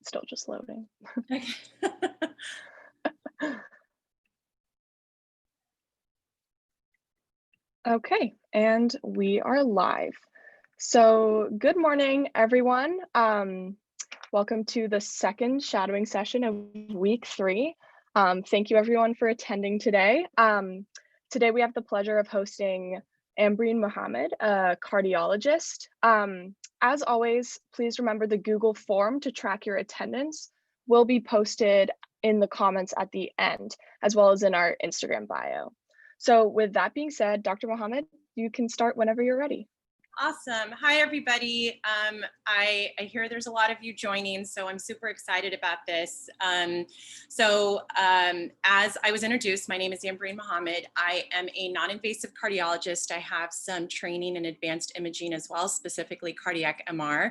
still just loading. Okay. Okay, and we are live. So good morning, everyone. Welcome to the second shadowing session of week 3. Thank you everyone for attending today. Today we have the pleasure of hosting Ambreen Mohamed, a cardiologist. As always, please remember the Google form to track your attendance will be posted in the comments at the end, as well as in our Instagram bio. So with that being said, Dr. Mohamed, you can start whenever you're ready. Awesome. Hi, everybody. I hear there's a lot of you joining, so I'm super excited about this. As I was introduced, my name is Ambreen Mohamed. I am a non-invasive cardiologist. I have some training in advanced imaging as well, specifically cardiac MR.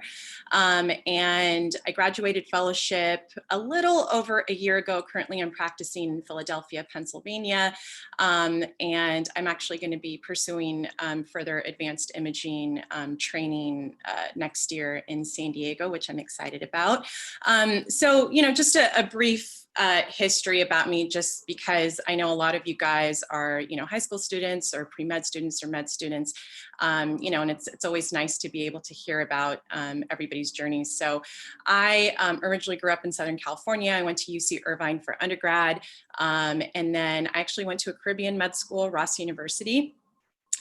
And I graduated fellowship a little over a year ago. Currently, I'm practicing in Philadelphia, Pennsylvania. And I'm actually going to be pursuing further advanced imaging training next year in San Diego, which I'm excited about. Just a brief history about me, just because I know a lot of you guys are, high school students or pre-med students or med students, and it's always nice to be able to hear about everybody's journeys. So I originally grew up in Southern California. I went to UC Irvine for undergrad, and then I actually went to a Caribbean med school, Ross University,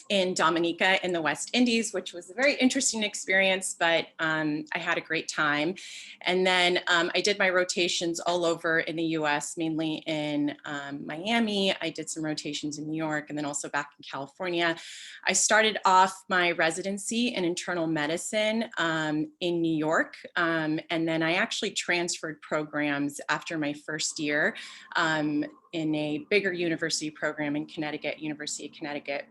in Dominica in the West Indies, which was a very interesting experience, but I had a great time. And then I did my rotations all over in the US, mainly in Miami. I did some rotations in New York and then also back in California. I started off my residency in internal medicine in New York. And then I actually transferred programs after my first year in a bigger university program in Connecticut, University of Connecticut.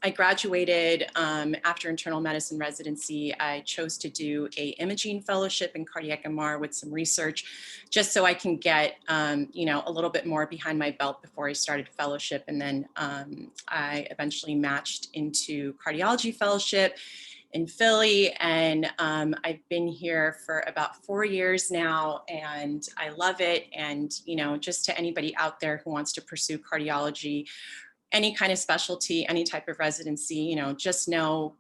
I graduated after internal medicine residency. I chose to do a imaging fellowship in cardiac MR with some research, just so I can get a little bit more behind my belt before I started fellowship. And then I eventually matched into cardiology fellowship in Philly, and I've been here for about 4 years now, and I love it. And just to anybody out there who wants to pursue cardiology, any kind of specialty, any type of residency, just know,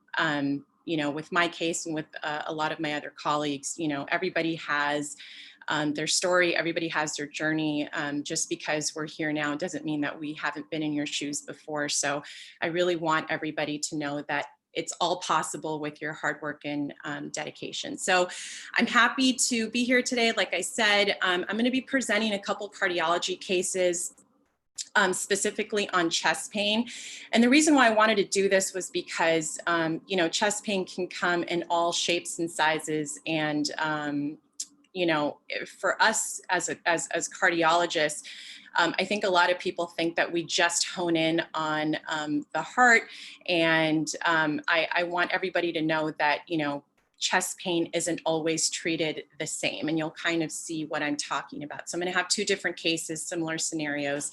with my case and with a lot of my other colleagues, everybody has their story, everybody has their journey. Just because we're here now doesn't mean that we haven't been in your shoes before. So I really want everybody to know that it's all possible with your hard work and dedication. So I'm happy to be here today. Like I said, I'm going to be presenting a couple cardiology cases, specifically on chest pain. And the reason why I wanted to do this was because, chest pain can come in all shapes and sizes. And, for us as cardiologists, I think a lot of people think that we just hone in on the heart. And I want everybody to know that, chest pain isn't always treated the same. And you'll kind of see what I'm talking about. So I'm going to have 2 different cases, similar scenarios,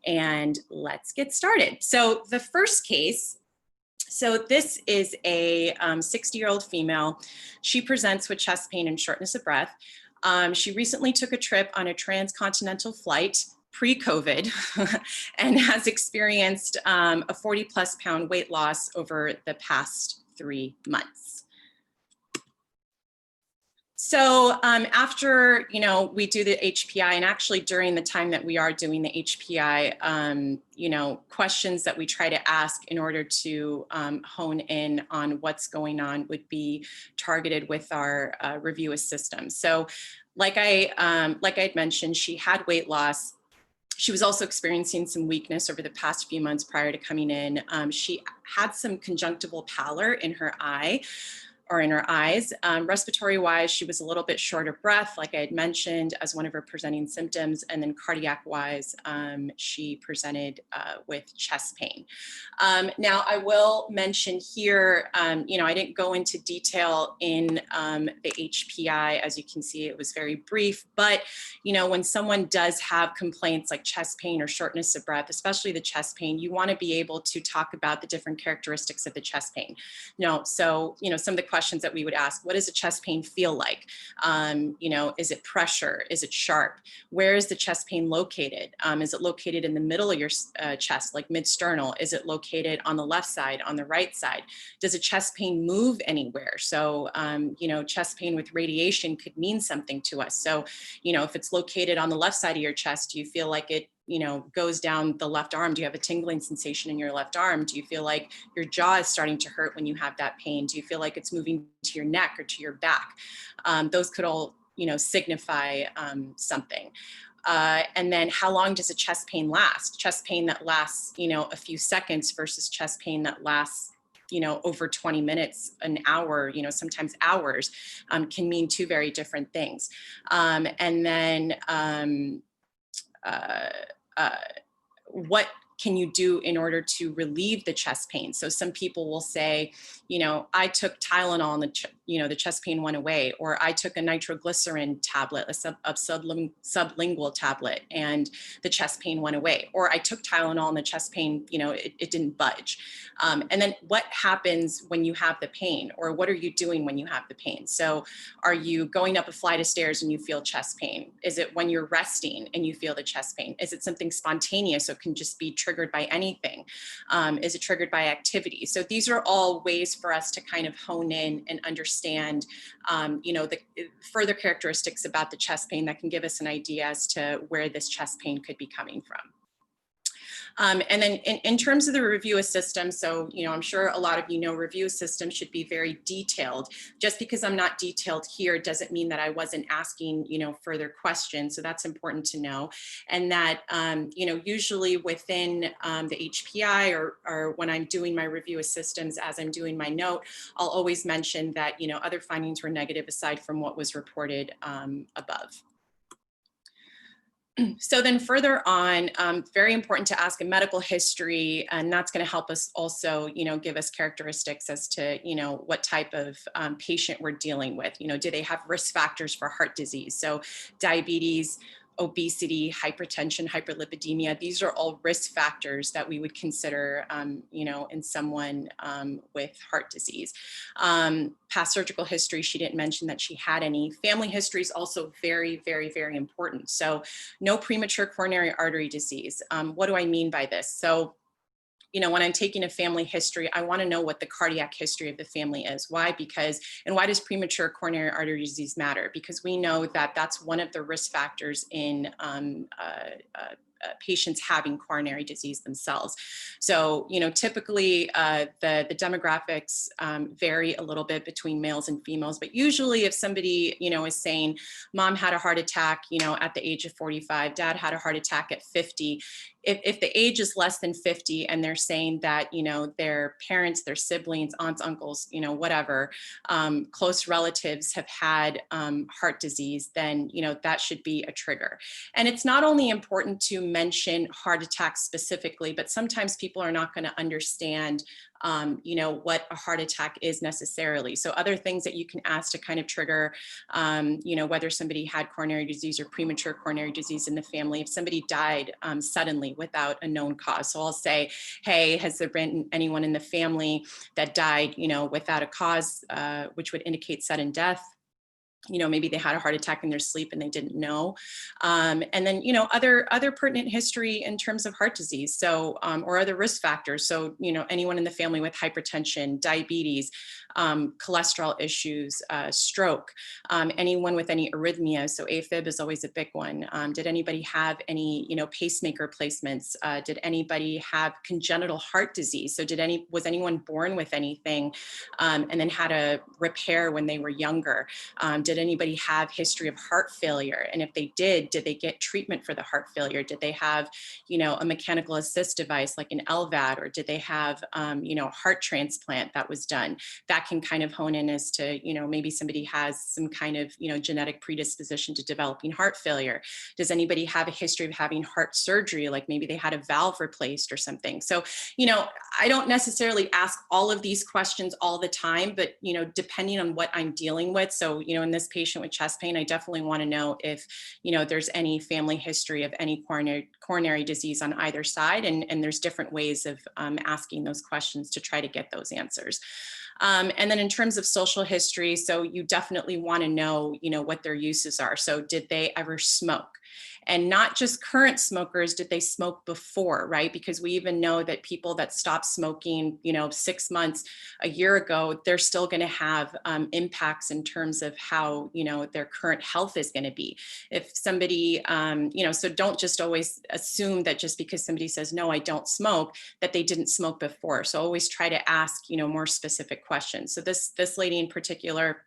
and let's get started. So the first case, so this is a 60-year-old female. She presents with chest pain and shortness of breath. She recently took a trip on a transcontinental flight pre-COVID and has experienced a 40+ pound weight loss over the past 3 months. So after, we do the HPI, and actually during the time that we are doing the HPI, questions that we try to ask in order to hone in on what's going on would be targeted with our review of systems. So like I'd mentioned, she had weight loss. She was also experiencing some weakness over the past few months prior to coming in. She had some conjunctival pallor in her eye, or in her eyes. Respiratory wise, she was a little bit short of breath, like I had mentioned, as one of her presenting symptoms. And then cardiac wise, she presented with chest pain. Now I will mention here, I didn't go into detail in the HPI. As you can see, it was very brief, but when someone does have complaints like chest pain or shortness of breath, especially the chest pain, you want to be able to talk about the different characteristics of the chest pain. So, some of the questions questions that we would ask. What does a chest pain feel like? You know, is it pressure? Is it sharp? Where is the chest pain located? Is it located in the middle of your chest, like mid-sternal? Is it located on the left side, on the right side? Does a chest pain move anywhere? So, you know, chest pain with radiation could mean something to us. So, you know, if it's located on the left side of your chest, do you feel like it, you know, goes down the left arm? Do you have a tingling sensation in your left arm? Do you feel like your jaw is starting to hurt when you have that pain? Do you feel like it's moving to your neck or to your back? Those could all, you know, signify something. And then how long does a chest pain last? Chest pain that lasts, you know, a few seconds versus chest pain that lasts, you know, over 20 minutes, an hour, you know, sometimes hours, can mean two very different things. And then what can you do in order to relieve the chest pain? So some people will say, you know, I took Tylenol and the chest pain went away, or I took a nitroglycerin tablet, a sublingual tablet, and the chest pain went away, or I took Tylenol and the chest pain, you know, it didn't budge. And then what happens when you have the pain, or what are you doing when you have the pain? So are you going up a flight of stairs and you feel chest pain? Is it when you're resting and you feel the chest pain? Is it something spontaneous? So it can just be triggered by anything. Is it triggered by activity? So these are all ways for us to kind of hone in and understand, you know, the further characteristics about the chest pain that can give us an idea as to where this chest pain could be coming from. And then in terms of the review system, so, you know, I'm sure a lot of you know review system should be very detailed. Just because I'm not detailed here doesn't mean that I wasn't asking, you know, further questions. So that's important to know. And that, you know, usually within the HPI or when I'm doing my review of systems, as I'm doing my note, I'll always mention that, you know, other findings were negative aside from what was reported above. So then further on, very important to ask a medical history, and that's going to help us also, you know, give us characteristics as to, you know, what type of patient we're dealing with. You know, do they have risk factors for heart disease? So diabetes, obesity, hypertension, hyperlipidemia, these are all risk factors that we would consider, you know, in someone with heart disease. Past surgical history, she didn't mention that she had any. Family history is also very, very, very important. So no premature coronary artery disease. What do I mean by this? So, you know, when I'm taking a family history, I want to know what the cardiac history of the family is. Why? Because, and why does premature coronary artery disease matter? Because we know that that's one of the risk factors in patients having coronary disease themselves. So, you know, typically the demographics vary a little bit between males and females, but usually if somebody, you know, is saying mom had a heart attack, you know, at the age of 45, dad had a heart attack at 50, if the age is less than 50 and they're saying that, you know, their parents, their siblings, aunts, uncles, you know, whatever, close relatives have had heart disease, then, you know, that should be a trigger. And it's not only important to mention heart attacks specifically, but sometimes people are not going to understand you know, what a heart attack is necessarily. So other things that you can ask to kind of trigger, you know, whether somebody had coronary disease or premature coronary disease in the family, if somebody died suddenly without a known cause. So I'll say, hey, has there been anyone in the family that died, you know, without a cause, which would indicate sudden death? You know, maybe they had a heart attack in their sleep and they didn't know. And then, you know, other pertinent history in terms of heart disease. So, or other risk factors. So, you know, anyone in the family with hypertension, diabetes, cholesterol issues, stroke, anyone with any arrhythmia. So AFib is always a big one. Did anybody have any, you know, pacemaker placements? Did anybody have congenital heart disease? So was anyone born with anything and then had a repair when they were younger? Did anybody have history of heart failure? And if they did they get treatment for the heart failure? Did they have, you know, a mechanical assist device like an LVAD, or did they have, you know, heart transplant that was done? That can kind of hone in as to, you know, maybe somebody has some kind of, you know, genetic predisposition to developing heart failure. Does anybody have a history of having heart surgery? Like maybe they had a valve replaced or something. So, you know, I don't necessarily ask all of these questions all the time, but, you know, depending on what I'm dealing with. So, you know, in this this patient with chest pain, I definitely want to know if, there's any family history of any coronary disease on either side. And there's different ways of asking those questions to try to get those answers. And then in terms of social history, so you definitely want to know, what their uses are. So did they ever smoke? And not just current smokers, did they smoke before, right? Because we even know that people that stopped smoking, 6 months, a year ago, they're still going to have impacts in terms of how, their current health is going to be. If somebody, so don't just always assume that just because somebody says, no, I don't smoke, that they didn't smoke before. So always try to ask, more specific questions. So this lady in particular,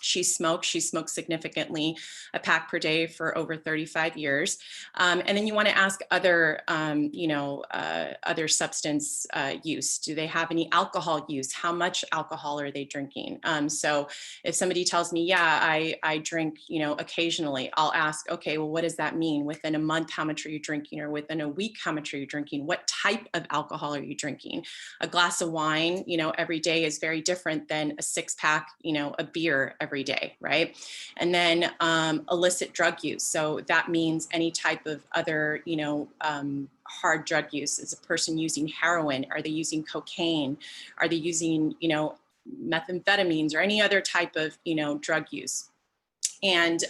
she smoked significantly, a pack per day for over 35 years. And then you want to ask other, other substance use. Do they have any alcohol use? How much alcohol are they drinking? So if somebody tells me, yeah, I drink, occasionally, I'll ask, okay, well, what does that mean? Within a month, how much are you drinking? Or within a week, how much are you drinking? What type of alcohol are you drinking? A glass of wine, every day is very different than a 6-pack, a beer every day, right? And then illicit drug use. So that means any type of other, hard drug use. Is a person using heroin? Are they using cocaine? Are they using, methamphetamines or any other type of, drug use? And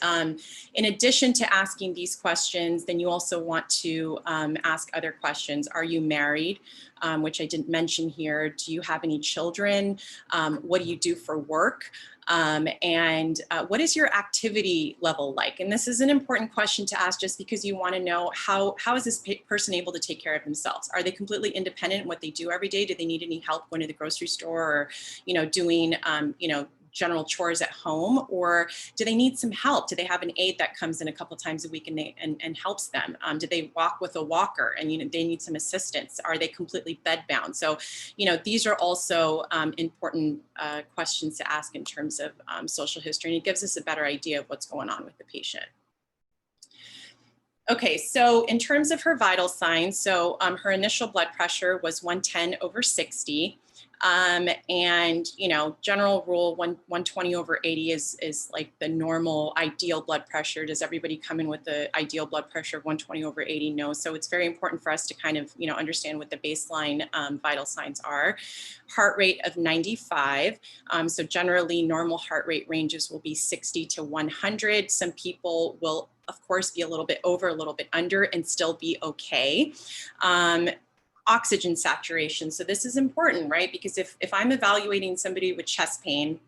in addition to asking these questions, then you also want to ask other questions. Are you married? Which I didn't mention here. Do you have any children? What do you do for work? And what is your activity level like? And this is an important question to ask just because you want to know how is this person able to take care of themselves? Are they completely independent in what they do every day? Do they need any help going to the grocery store or, doing, general chores at home, or do they need some help? Do they have an aide that comes in a couple times a week and helps them? Do they walk with a walker and they need some assistance? Are they completely bedbound? So, these are also important questions to ask in terms of social history, and it gives us a better idea of what's going on with the patient. Okay, so in terms of her vital signs, so her initial blood pressure was 110/60. And, general rule 120/80 is like the normal ideal blood pressure. Does everybody come in with the ideal blood pressure of 120/80? No. So it's very important for us to kind of, understand what the baseline vital signs are. Heart rate of 95. So generally normal heart rate ranges will be 60 to 100. Some people will, of course, be a little bit over, a little bit under, and still be okay. Oxygen saturation. So this is important, right? Because if I'm evaluating somebody with chest pain,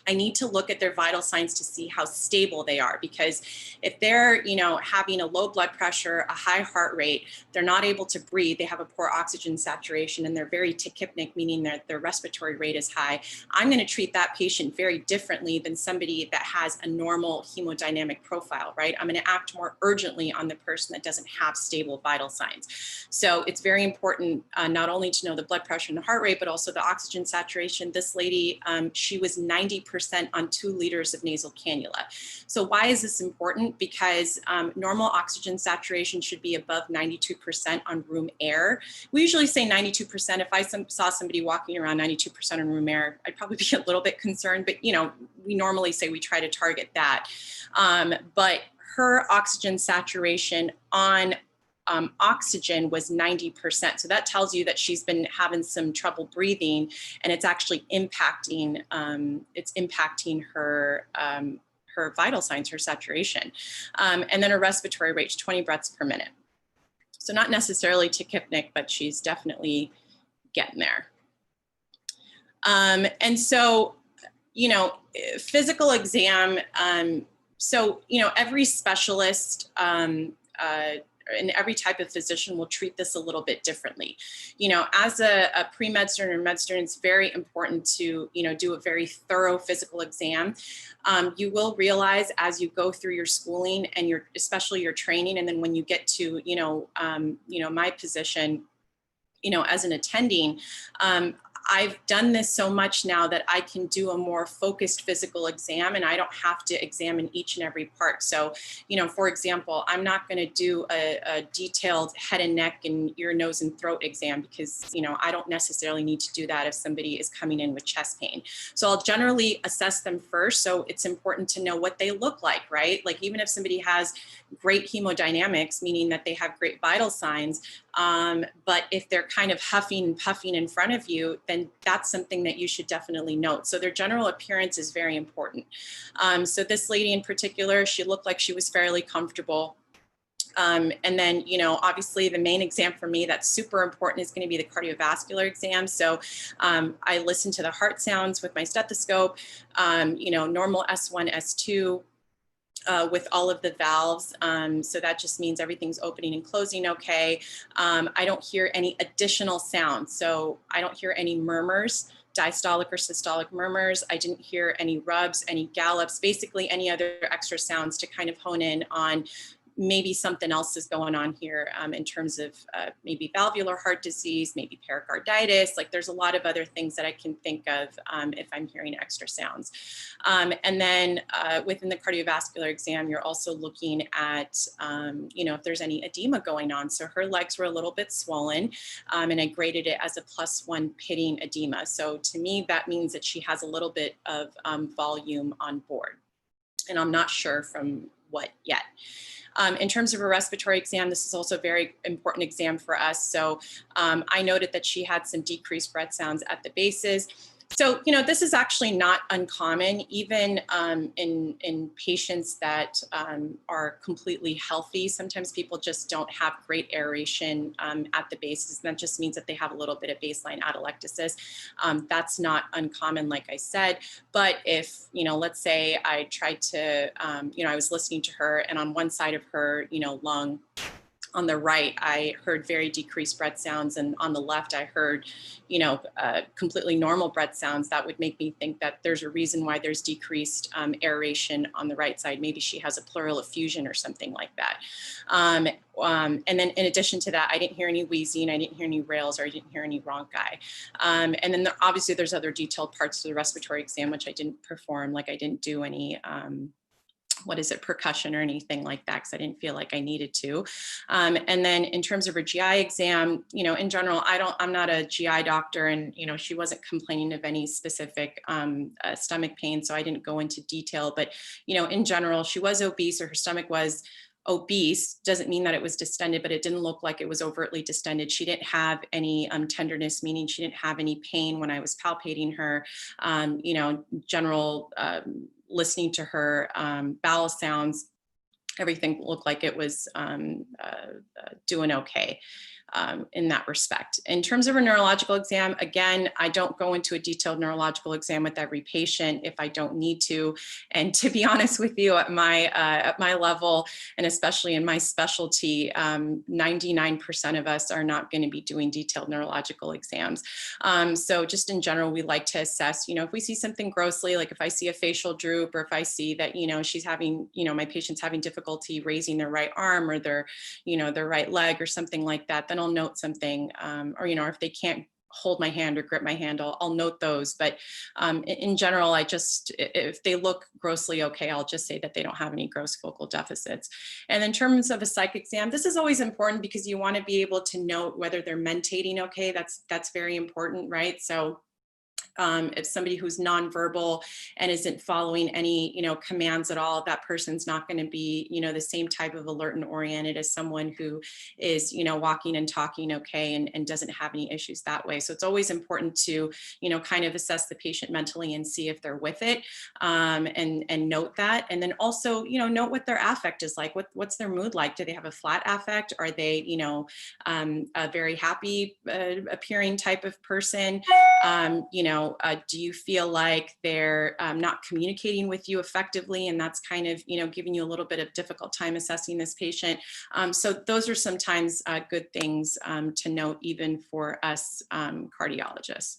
I need to look at their vital signs to see how stable they are. Because if they're, having a low blood pressure, a high heart rate, they're not able to breathe, they have a poor oxygen saturation, and they're very tachypnic, meaning their respiratory rate is high, I'm going to treat that patient very differently than somebody that has a normal hemodynamic profile, right? I'm going to act more urgently on the person that doesn't have stable vital signs. So it's very important not only to know the blood pressure and the heart rate, but also the oxygen saturation. This lady, she was 90% on 2 liters of nasal cannula. So why is this important? Because normal oxygen saturation should be above 92% on room air. We usually say 92%. If I saw somebody walking around 92% on room air, I'd probably be a little bit concerned, but we normally say we try to target that. But her oxygen saturation on oxygen was 90%. So that tells you that she's been having some trouble breathing, and it's actually impacting, her her vital signs, her saturation. And then her respiratory rate, 20 breaths per minute. So not necessarily tachypnic, but she's definitely getting there. And so, physical exam. So, every specialist, and every type of physician will treat this a little bit differently. As a pre-med student or med student, it's very important to, do a very thorough physical exam. You will realize as you go through your schooling and especially your training, and then when you get to, my position, as an attending, I've done this so much now that I can do a more focused physical exam, and I don't have to examine each and every part. So, for example, I'm not going to do a detailed head and neck and ear, nose, and throat exam because, I don't necessarily need to do that if somebody is coming in with chest pain. So I'll generally assess them first. So it's important to know what they look like, right? Like even if somebody has great hemodynamics, meaning that they have great vital signs, but if they're kind of huffing and puffing in front of you, then that's something that you should definitely note. So their general appearance is very important. So this lady in particular, she looked like she was fairly comfortable. And then, obviously the main exam for me that's super important is going to be the cardiovascular exam. So I listen to the heart sounds with my stethoscope, normal S1, S2, with all of the valves. So that just means everything's opening and closing okay. I don't hear any additional sounds. So I don't hear any murmurs, diastolic or systolic murmurs. I didn't hear any rubs, any gallops, basically any other extra sounds to kind of hone in on maybe something else is going on here in terms of maybe valvular heart disease, maybe pericarditis. Like there's a lot of other things that I can think of if I'm hearing extra sounds. And then within the cardiovascular exam, you're also looking at, if there's any edema going on. So her legs were a little bit swollen and I graded it as a +1 pitting edema. So to me, that means that she has a little bit of volume on board. And I'm not sure from what yet. In terms of a respiratory exam, this is also a very important exam for us. So I noted that she had some decreased breath sounds at the bases. So, this is actually not uncommon, even in patients that are completely healthy. Sometimes people just don't have great aeration at the bases. And that just means that they have a little bit of baseline atelectasis. That's not uncommon, like I said. But if, let's say I tried to, I was listening to her and on one side of her, lung, on the right, I heard very decreased breath sounds, and on the left, I heard, completely normal breath sounds. That would make me think that there's a reason why there's decreased aeration on the right side. Maybe she has a pleural effusion or something like that. And then in addition to that, I didn't hear any wheezing, I didn't hear any rales, or I didn't hear any rhonchi. And then obviously there's other detailed parts of the respiratory exam, which I didn't perform, like I didn't do any percussion or anything like that, because I didn't feel like I needed to. And then in terms of her GI exam, in general, I'm not a GI doctor, and, she wasn't complaining of any specific stomach pain, so I didn't go into detail, but, in general, she was obese, or her stomach was obese. Doesn't mean that it was distended, but it didn't look like it was overtly distended. She didn't have any tenderness, meaning she didn't have any pain when I was palpating her. General listening to her bowel sounds, everything looked like it was doing okay in that respect. In terms of a neurological exam, again, I don't go into a detailed neurological exam with every patient if I don't need to. And to be honest with you, at my level, and especially in my specialty, 99% of us are not going to be doing detailed neurological exams. So just in general, we like to assess, if we see something grossly, like if I see a facial droop, or if I see that, she's having, my patient's having difficulty raising their right arm or their right leg or something like that, then I'll note something, or if they can't hold my hand or grip my hand, I'll note those. But in general, if they look grossly okay, I'll just say that they don't have any gross focal deficits. And in terms of a psych exam, this is always important because you want to be able to note whether they're mentating okay. That's very important, right? So if somebody who's nonverbal and isn't following any, commands at all, that person's not going to be, the same type of alert and oriented as someone who is, walking and talking okay and doesn't have any issues that way. So it's always important to, kind of assess the patient mentally and see if they're with it, and note that. And then also, note what their affect is like. What's their mood like? Do they have a flat affect? Are they, a very happy appearing type of person? Do you feel like they're not communicating with you effectively, and that's kind of, giving you a little bit of difficult time assessing this patient? So those are sometimes good things to note, even for us cardiologists.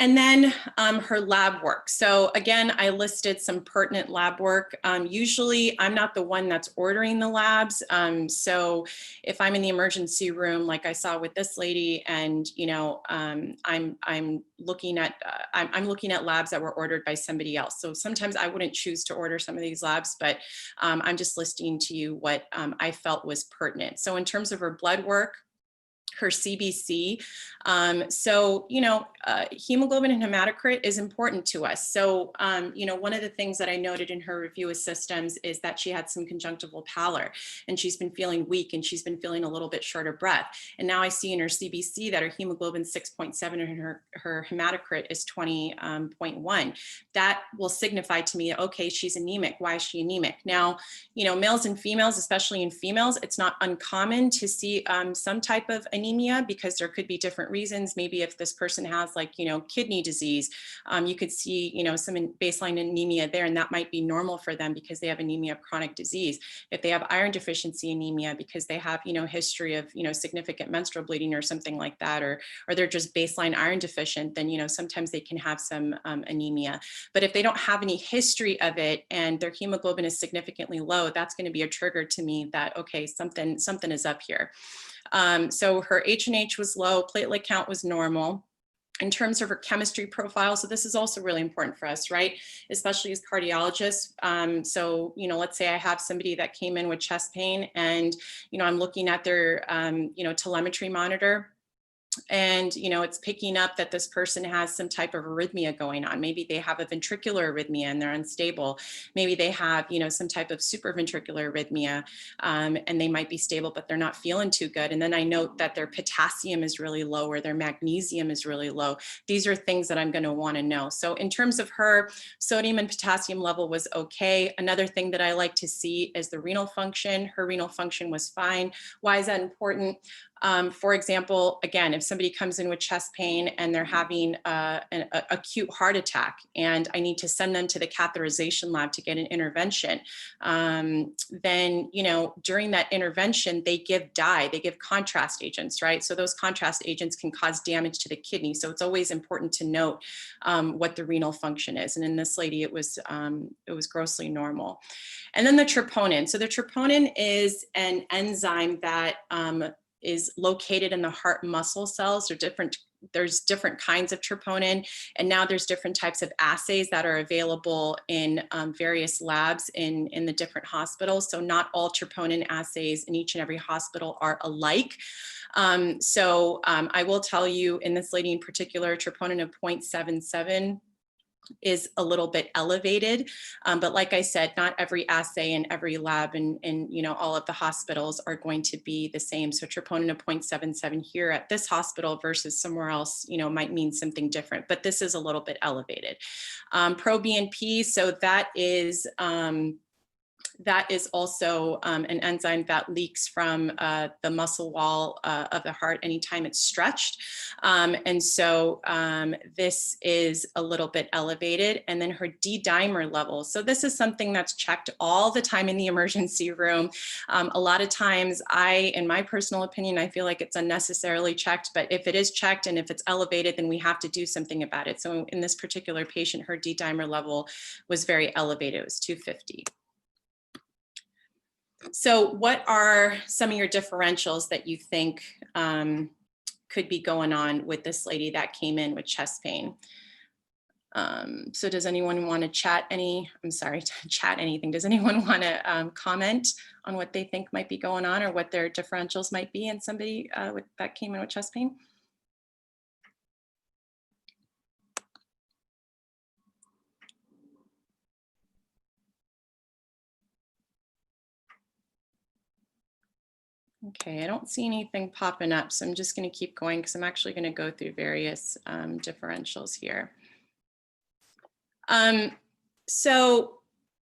And then her lab work. So again, I listed some pertinent lab work. Usually I'm not the one that's ordering the labs. So if I'm in the emergency room, like I saw with this lady, and I'm looking at labs that were ordered by somebody else. So sometimes I wouldn't choose to order some of these labs, but I'm just listing to you what I felt was pertinent. So in terms of her blood work, her CBC. Hemoglobin and hematocrit is important to us. So, one of the things that I noted in her review of systems is that she had some conjunctival pallor, and she's been feeling weak, and she's been feeling a little bit short of breath. And now I see in her CBC that her hemoglobin 6.7 and her hematocrit is 20.1. That will signify to me, okay, she's anemic. Why is she anemic? Now, males and females, especially in females, it's not uncommon to see some type of anemia, because there could be different reasons. Maybe if this person has kidney disease, you could see some baseline anemia there, and that might be normal for them because they have anemia of chronic disease. If they have iron deficiency anemia because they have history of significant menstrual bleeding or something like that, or they're just baseline iron deficient, then sometimes they can have some anemia. But if they don't have any history of it and their hemoglobin is significantly low, that's going to be a trigger to me that, okay, something is up here. So her H&H was low, platelet count was normal. In terms of her chemistry profile, so this is also really important for us, right? Especially as cardiologists. Let's say I have somebody that came in with chest pain, and, I'm looking at their, telemetry monitor. And, it's picking up that this person has some type of arrhythmia going on. Maybe they have a ventricular arrhythmia and they're unstable. Maybe they have, some type of supraventricular arrhythmia, and they might be stable, but they're not feeling too good. And then I note that their potassium is really low or their magnesium is really low. These are things that I'm going to want to know. So in terms of her, sodium and potassium level was okay. Another thing that I like to see is the renal function. Her renal function was fine. Why is that important? For example, again, if somebody comes in with chest pain and they're having an acute heart attack, and I need to send them to the catheterization lab to get an intervention, then, during that intervention, they give dye, they give contrast agents, right? So those contrast agents can cause damage to the kidney. So it's always important to note what the renal function is. And in this lady, it was grossly normal. And then the troponin. So the troponin is an enzyme that is located in the heart muscle cells. There's different kinds of troponin, and now there's different types of assays that are available in various labs in the different hospitals. So not all troponin assays in each and every hospital are alike. I will tell you, in this lady in particular, troponin of 0.77 is a little bit elevated. But like I said, not every assay in every lab in all of the hospitals are going to be the same. So troponin of 0.77 here at this hospital versus somewhere else, might mean something different, but this is a little bit elevated. Pro-BNP, so that is also an enzyme that leaks from the muscle wall of the heart anytime it's stretched. This is a little bit elevated. And then her D-dimer level. So this is something that's checked all the time in the emergency room. A lot of times in my personal opinion, I feel like it's unnecessarily checked, but if it is checked and if it's elevated, then we have to do something about it. So in this particular patient, her D-dimer level was very elevated. It was 250. So what are some of your differentials that you think could be going on with this lady that came in with chest pain? So does anyone want to chat anything? Does anyone want to comment on what they think might be going on or what their differentials might be in somebody that came in with chest pain? Okay, I don't see anything popping up, so I'm just going to keep going because I'm actually going to go through various differentials here. So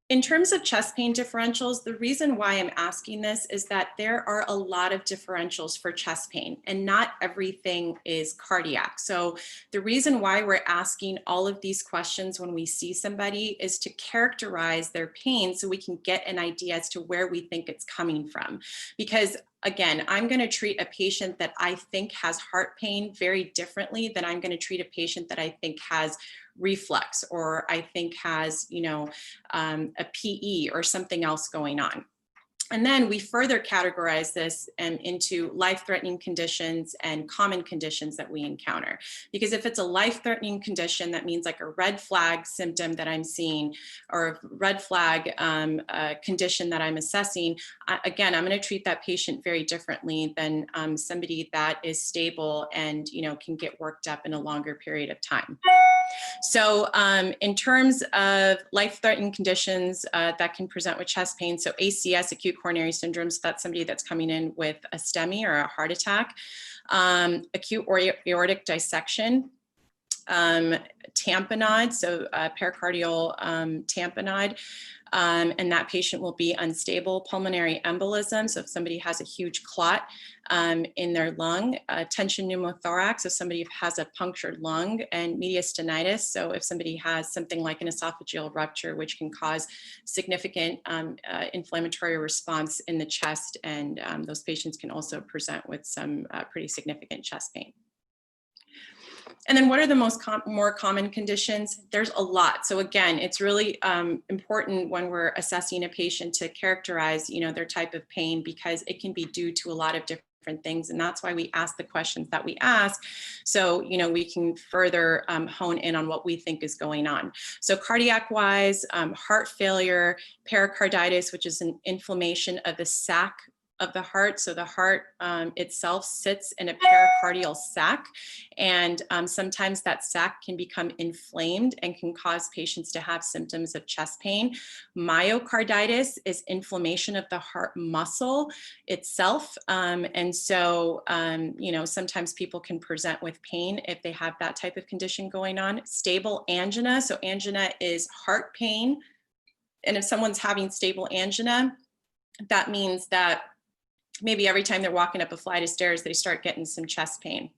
in terms of chest pain differentials, the reason why I'm asking this is that there are a lot of differentials for chest pain, and not everything is cardiac. So the reason why we're asking all of these questions when we see somebody is to characterize their pain so we can get an idea as to where we think it's coming from. Because again, I'm going to treat a patient that I think has heart pain very differently than I'm going to treat a patient that I think has reflux, or I think has, a PE or something else going on. And then we further categorize this into life-threatening conditions and common conditions that we encounter. Because if it's a life-threatening condition, that means like a red flag symptom that I'm seeing, or a red flag condition that I'm assessing, again, I'm going to treat that patient very differently than somebody that is stable and can get worked up in a longer period of time. So in terms of life-threatening conditions that can present with chest pain, so ACS, acute coronary syndrome, so that's somebody that's coming in with a STEMI or a heart attack, acute aortic dissection, tamponade, so pericardial tamponade, and that patient will be unstable. Pulmonary embolism, so if somebody has a huge clot in their lung, tension pneumothorax, if somebody has a punctured lung, and mediastinitis, so if somebody has something like an esophageal rupture, which can cause significant inflammatory response in the chest, and those patients can also present with some pretty significant chest pain. And then what are the more common conditions? There's a lot. So again, it's really important when we're assessing a patient to characterize, their type of pain, because it can be due to a lot of different things. And that's why we ask the questions that we ask. So, we can further hone in on what we think is going on. So cardiac wise, heart failure, pericarditis, which is an inflammation of the sac of the heart. So the heart itself sits in a pericardial sac, and sometimes that sac can become inflamed and can cause patients to have symptoms of chest pain. Myocarditis is inflammation of the heart muscle itself. And so, sometimes people can present with pain if they have that type of condition going on. Stable angina. So angina is heart pain. And if someone's having stable angina, that means that maybe every time they're walking up a flight of stairs, they start getting some chest pain.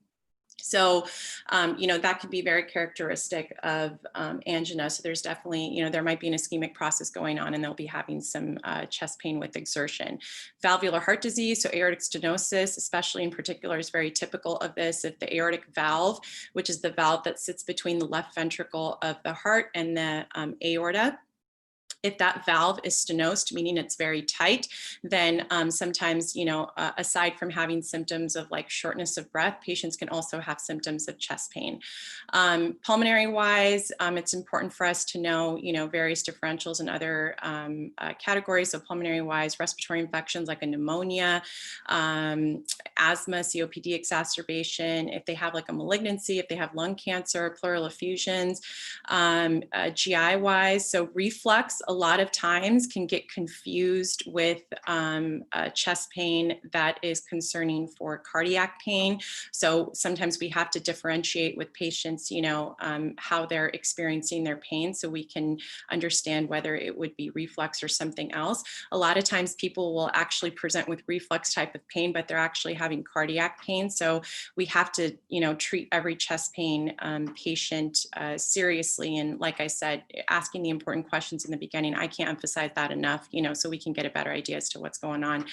So, that could be very characteristic of angina. So there's definitely, there might be an ischemic process going on, and they'll be having some chest pain with exertion. Valvular heart disease, so aortic stenosis, especially in particular, is very typical of this. If the aortic valve, which is the valve that sits between the left ventricle of the heart and the aorta, if that valve is stenosed, meaning it's very tight, then sometimes, aside from having symptoms of like shortness of breath, patients can also have symptoms of chest pain. Pulmonary wise, it's important for us to know, various differentials and other categories. So pulmonary wise, respiratory infections like a pneumonia, asthma, COPD exacerbation, if they have like a malignancy, if they have lung cancer, pleural effusions, GI wise, so reflux, a lot of times can get confused with chest pain that is concerning for cardiac pain. So sometimes we have to differentiate with patients, how they're experiencing their pain, so we can understand whether it would be reflux or something else. A lot of times people will actually present with reflux type of pain, but they're actually having cardiac pain. So we have to, treat every chest pain patient seriously. And like I said, asking the important questions in the beginning, I can't emphasize that enough, so we can get a better idea as to what's going on.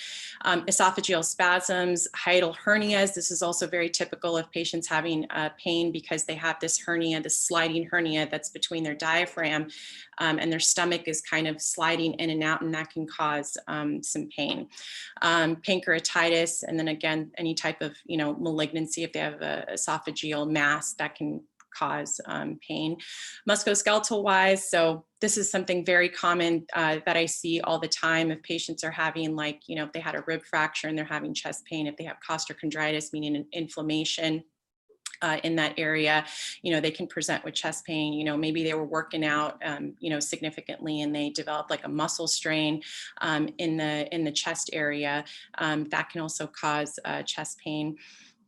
Esophageal spasms, hiatal hernias. This is also very typical of patients having pain because they have this hernia, this sliding hernia that's between their diaphragm and their stomach is kind of sliding in and out, and that can cause some pain. Pancreatitis, and then again, any type of, malignancy, if they have an esophageal mass, that can cause pain. Musculoskeletal wise, so this is something very common that I see all the time. If patients are having, like, if they had a rib fracture and they're having chest pain, if they have costochondritis, meaning an inflammation in that area, they can present with chest pain. Maybe they were working out, significantly, and they developed like a muscle strain in the chest area. That can also cause chest pain.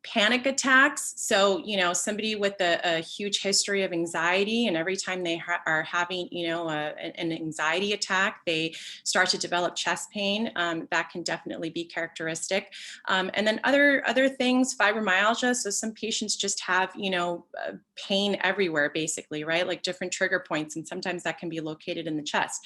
Panic attacks. So, somebody with a huge history of anxiety, and every time they are having, an anxiety attack, they start to develop chest pain. That can definitely be characteristic. And then other things, fibromyalgia. So some patients just have, pain everywhere, basically, right? Like different trigger points, and sometimes that can be located in the chest.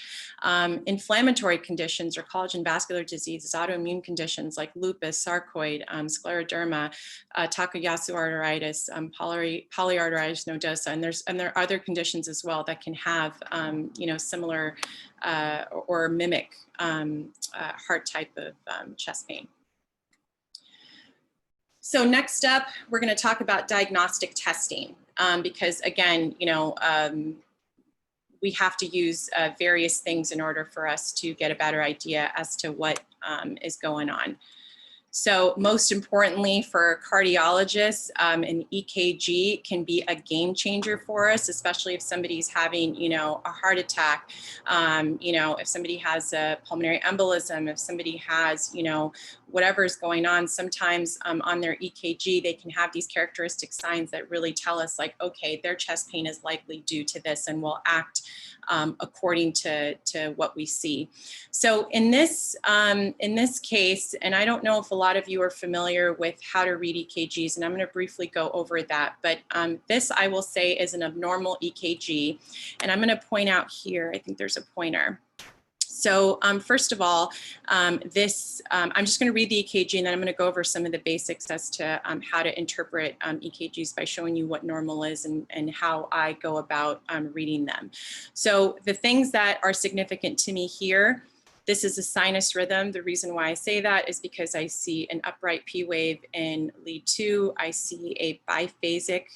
Inflammatory conditions or collagen vascular diseases, autoimmune conditions like lupus, sarcoid, scleroderma, Takayasu arteritis, polyarteritis nodosa, and there are other conditions as well that can have similar or mimic heart type of chest pain. So next up, we're going to talk about diagnostic testing because again, we have to use various things in order for us to get a better idea as to what is going on. So most importantly for cardiologists, an EKG can be a game changer for us, especially if somebody's having, a heart attack, if somebody has a pulmonary embolism, if somebody has, whatever's going on. Sometimes on their EKG, they can have these characteristic signs that really tell us like, okay, their chest pain is likely due to this, and we'll act according to what we see. So in this case, and I don't know if a lot of you are familiar with how to read EKGs, and I'm going to briefly go over that, but this I will say is an abnormal EKG, and I'm going to point out here, I think there's a pointer. So first of all, I'm just going to read the EKG, and then I'm going to go over some of the basics as to how to interpret EKGs by showing you what normal is and how I go about reading them. So the things that are significant to me here, this is a sinus rhythm. The reason why I say that is because I see an upright P wave in lead 2. I see a biphasic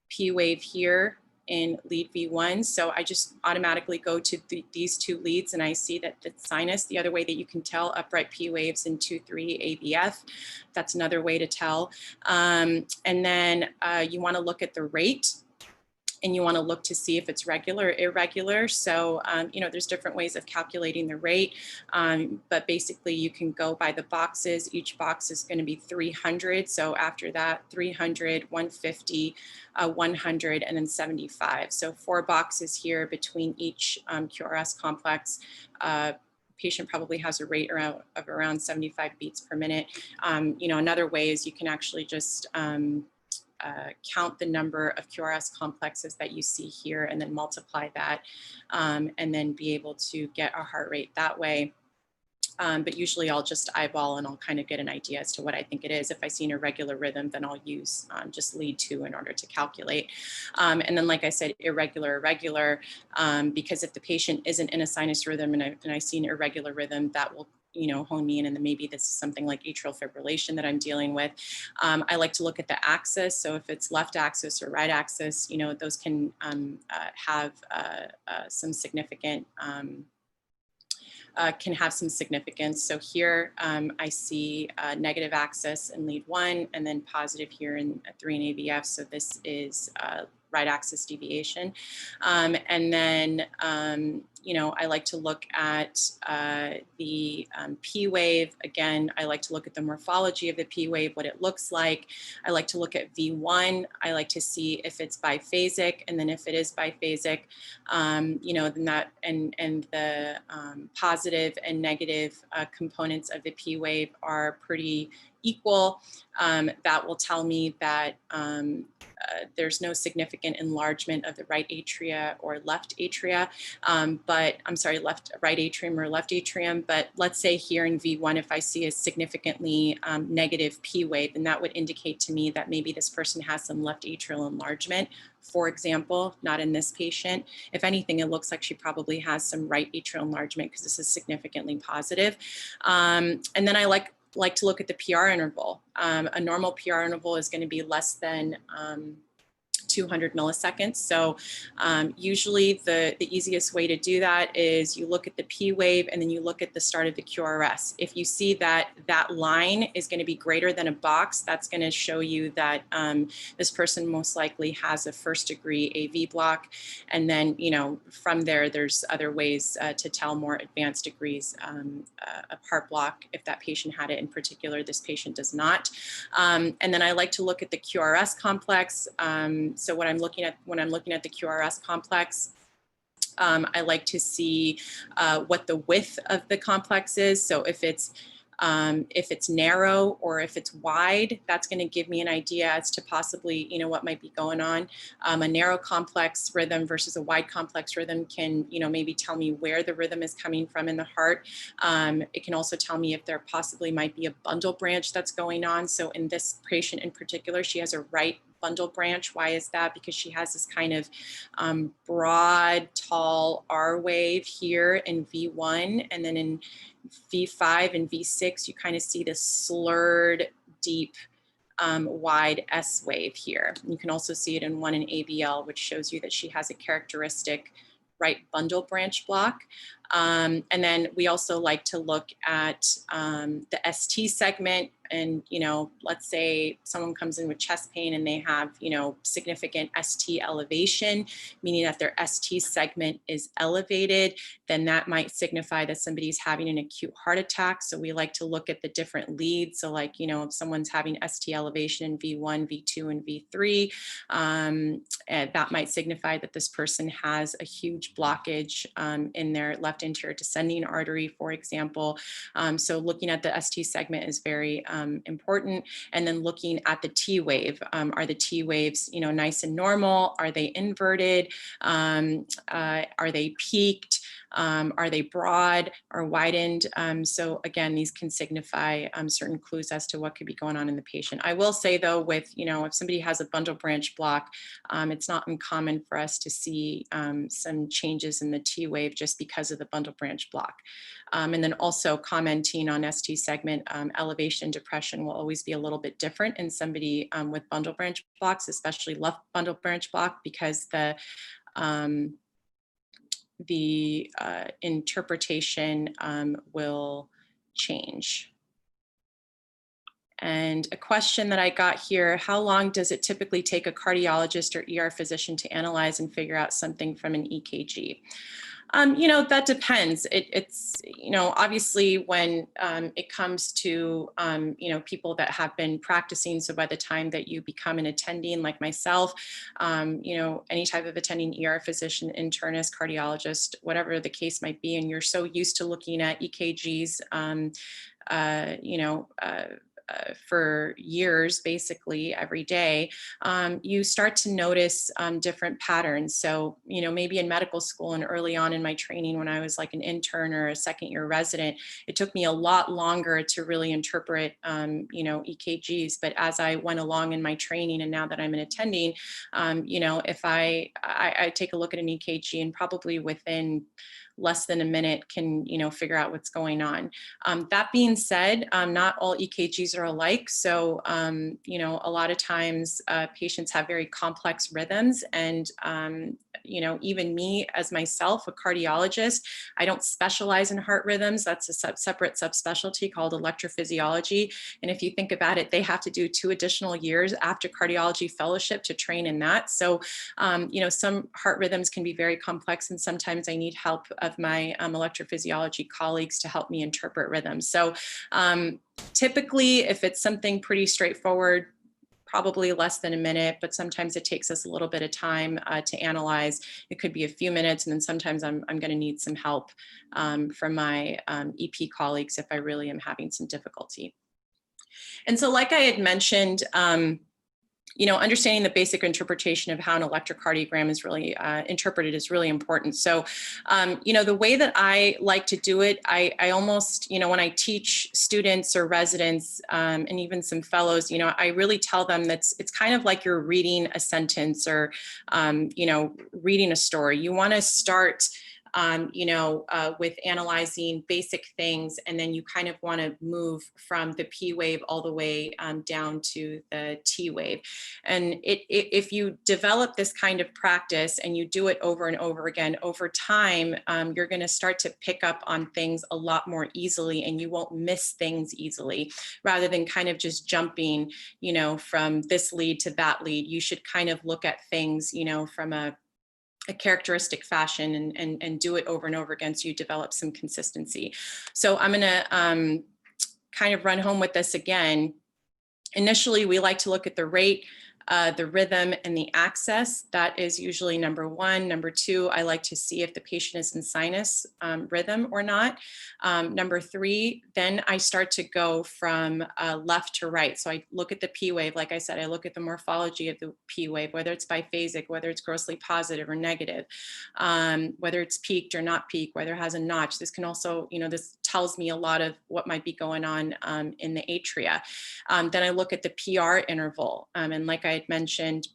P wave here in lead V1. So I just automatically go to these two leads, and I see that it's sinus. The other way that you can tell upright P waves in 2-3 AVF, that's another way to tell. And then you want to look at the rate, and you want to look to see if it's regular or irregular. So, there's different ways of calculating the rate, but basically you can go by the boxes. Each box is going to be 300. So after that, 300, 150, 100, and then 75. So 4 boxes here between each QRS complex. Patient probably has a rate of around 75 beats per minute. Another way is you can actually just count the number of QRS complexes that you see here and then multiply that and then be able to get a heart rate that way. But usually I'll just eyeball and I'll kind of get an idea as to what I think it is. If I see an irregular rhythm, then I'll use just lead 2 in order to calculate. And then, like I said, irregular, because if the patient isn't in a sinus rhythm and I see an irregular rhythm, that will hone me in, and then maybe this is something like atrial fibrillation that I'm dealing with. I like to look at the axis. So if it's left axis or right axis, those can have some significant significance. So here I see negative axis in lead 1 and then positive here in 3 in AVF. So this is right axis deviation. And then, I like to look at the P wave. Again, I like to look at the morphology of the P wave, what it looks like. I like to look at V1. I like to see if it's biphasic, and then if it is biphasic, then that and the positive and negative components of the P wave are pretty equal. That will tell me that there's no significant enlargement of the right atria or left atria, but I'm sorry, right atrium or left atrium. But let's say here in V1, if I see a significantly negative P wave, then that would indicate to me that maybe this person has some left atrial enlargement. For example, not in this patient. If anything, it looks like she probably has some right atrial enlargement because this is significantly positive. And then I like to look at the PR interval. A normal PR interval is going to be less than 200 milliseconds. So usually the easiest way to do that is you look at the P wave and then you look at the start of the QRS. If you see that that line is going to be greater than a box, that's going to show you that this person most likely has a first degree AV block. And then, you know, from there, there's other ways to tell more advanced degrees of heart block if that patient had it. In particular, this patient does not. And then I like to look at the QRS complex. So what I'm looking at when I'm looking at the QRS complex, I like to see what the width of the complex is. So if it's narrow or if it's wide, that's going to give me an idea as to possibly, you know, what might be going on. A narrow complex rhythm versus a wide complex rhythm can, you know, maybe tell me where the rhythm is coming from in the heart. It can also tell me if there possibly might be a bundle branch that's going on. So in this patient in particular, she has a right bundle branch. Why is that? Because she has this kind of broad, tall R wave here in V1, and then in V5 and V6, you kind of see this slurred, deep, wide S wave here. You can also see it in 1 in ABL, which shows you that she has a characteristic right bundle branch block. And then we also like to look at the ST segment. And, you know, let's say someone comes in with chest pain and they have, you know, significant ST elevation, meaning that their ST segment is elevated, then that might signify that somebody's having an acute heart attack. So we like to look at the different leads. So like, you know, if someone's having ST elevation in V1, V2, and V3, and that might signify that this person has a huge blockage in their left anterior descending artery, for example. So looking at the ST segment is very important. And then looking at the T wave. Are the T waves, you know, nice and normal? Are they inverted? Are they peaked? Are they broad or widened? So again, these can signify certain clues as to what could be going on in the patient. I will say though, with, you know, if somebody has a bundle branch block, it's not uncommon for us to see some changes in the T wave just because of the bundle branch block. And then also commenting on ST segment elevation and depression will always be a little bit different in somebody with bundle branch blocks, especially left bundle branch block, because the interpretation will change. And a question that I got here, how long does it typically take a cardiologist or ER physician to analyze and figure out something from an EKG? You know, that depends. It's, you know, obviously when it comes to, you know, people that have been practicing, so by the time that you become an attending like myself, you know, any type of attending ER physician, internist, cardiologist, whatever the case might be, and you're so used to looking at EKGs, you know, for years, basically every day, you start to notice different patterns. So, you know, maybe in medical school and early on in my training, when I was like an intern or a second year resident, it took me a lot longer to really interpret, you know, EKGs. But as I went along in my training and now that I'm an attending, you know, if I take a look at an EKG and probably within less than a minute can, you know, figure out what's going on. That being said, not all EKGs are alike. So, you know, a lot of times patients have very complex rhythms, and, you know, even me as myself, a cardiologist, I don't specialize in heart rhythms. That's a separate subspecialty called electrophysiology. And if you think about it, they have to do 2 additional years after cardiology fellowship to train in that. So, you know, some heart rhythms can be very complex, and sometimes I need help of my electrophysiology colleagues to help me interpret rhythms. So typically, if it's something pretty straightforward, probably less than a minute, but sometimes it takes us a little bit of time to analyze. It could be a few minutes, and then sometimes I'm going to need some help from my EP colleagues if I really am having some difficulty. And so like I had mentioned, you know, understanding the basic interpretation of how an electrocardiogram is really interpreted is really important. So, you know, the way that I like to do it, I almost, you know, when I teach students or residents and even some fellows, you know, I really tell them that it's kind of like you're reading a sentence or, you know, reading a story. You want to start with analyzing basic things, and then you kind of want to move from the P wave all the way down to the T wave. And if you develop this kind of practice and you do it over and over again, over time, you're going to start to pick up on things a lot more easily, and you won't miss things easily, rather than kind of just jumping, from this lead to that lead. You should kind of look at things, from a characteristic fashion, and do it over and over again, so you develop some consistency. So I'm going to kind of run home with this again. Initially, we like to look at the rate, the rhythm, and the access. That is usually number one. Number two, I like to see if the patient is in sinus rhythm or not. Number three, then I start to go from left to right. So I look at the P wave. Like I said, I look at the morphology of the P wave, whether it's biphasic, whether it's grossly positive or negative, whether it's peaked or not peaked, whether it has a notch. This can also, this tells me a lot of what might be going on in the atria. Then I look at the PR interval. And like I had mentioned,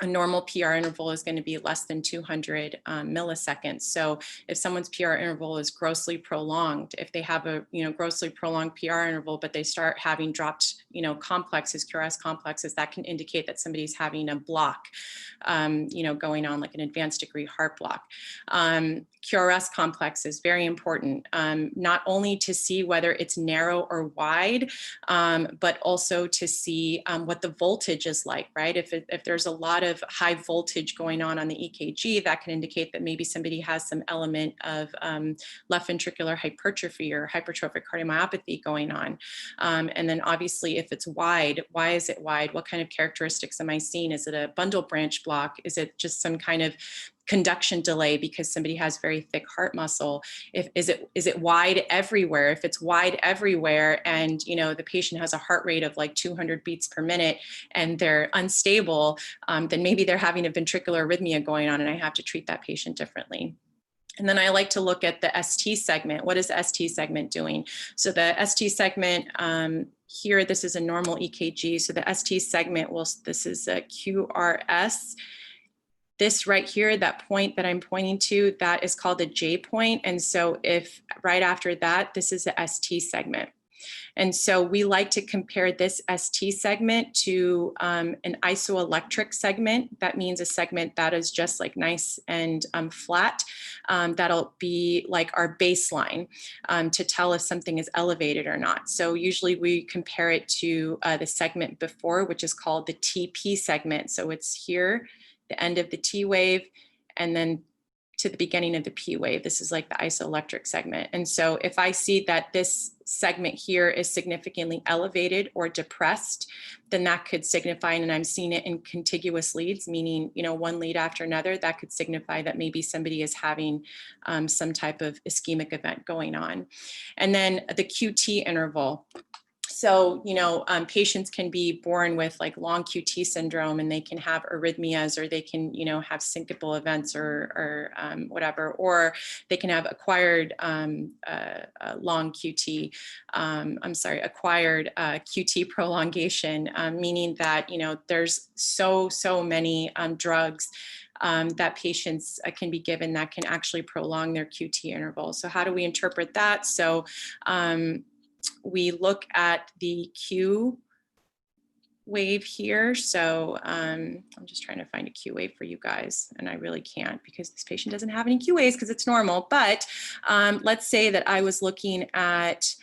a normal PR interval is going to be less than 200 milliseconds. So if someone's PR interval is grossly prolonged, if they have a grossly prolonged PR interval, but they start having dropped complexes, QRS complexes, that can indicate that somebody's having a block, going on, like an advanced degree heart block. QRS complex is very important, not only to see whether it's narrow or wide, but also to see what the voltage is like, right? If there's a lot of high voltage going on the EKG, that can indicate that maybe somebody has some element of left ventricular hypertrophy or hypertrophic cardiomyopathy going on. And then obviously if it's wide, why is it wide? What kind of characteristics am I seeing? Is it a bundle branch block? Is it just some kind of conduction delay because somebody has very thick heart muscle? Is it wide everywhere? If it's wide everywhere and the patient has a heart rate of like 200 beats per minute and they're unstable, then maybe they're having a ventricular arrhythmia going on, and I have to treat that patient differently. And then I like to look at the ST segment. What is the ST segment doing? So the ST segment here, this is a normal EKG. So the ST segment, this is a QRS. This right here, that point that I'm pointing to, that is called the J point. And so if right after that, this is the ST segment. And so we like to compare this ST segment to an isoelectric segment. That means a segment that is just like nice and flat. That'll be like our baseline to tell if something is elevated or not. So usually we compare it to the segment before, which is called the TP segment. So it's here, the end of the T wave, and then to the beginning of the P wave. This is like the isoelectric segment. And so if I see that this segment here is significantly elevated or depressed, then that could signify, and I'm seeing it in contiguous leads, meaning, one lead after another, that could signify that maybe somebody is having some type of ischemic event going on. And then the QT interval. So, patients can be born with like long QT syndrome, and they can have arrhythmias, or they can, have syncopal events or whatever, or they can have acquired long QT, acquired QT prolongation, meaning that, there's so many drugs that patients can be given that can actually prolong their QT interval. So how do we interpret that? So, we look at the Q wave here. So I'm just trying to find a Q wave for you guys, and I really can't because this patient doesn't have any Q waves because it's normal. But let's say that I was looking at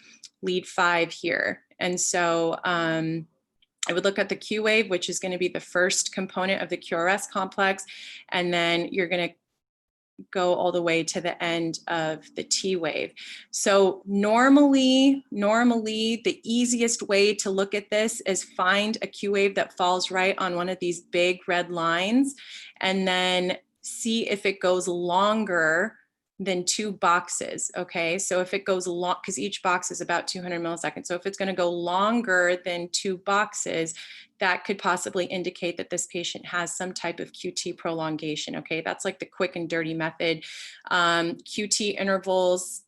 lead 5 here. And so I would look at the Q wave, which is going to be the first component of the QRS complex. And then you're going to go all the way to the end of the T wave. So normally the easiest way to look at this is find a Q wave that falls right on one of these big red lines, and then see if it goes longer than 2 boxes. Okay, so if it goes long, because each box is about 200 milliseconds. So if it's going to go longer than 2 boxes, that could possibly indicate that this patient has some type of QT prolongation. Okay, that's like the quick and dirty method. QT intervals.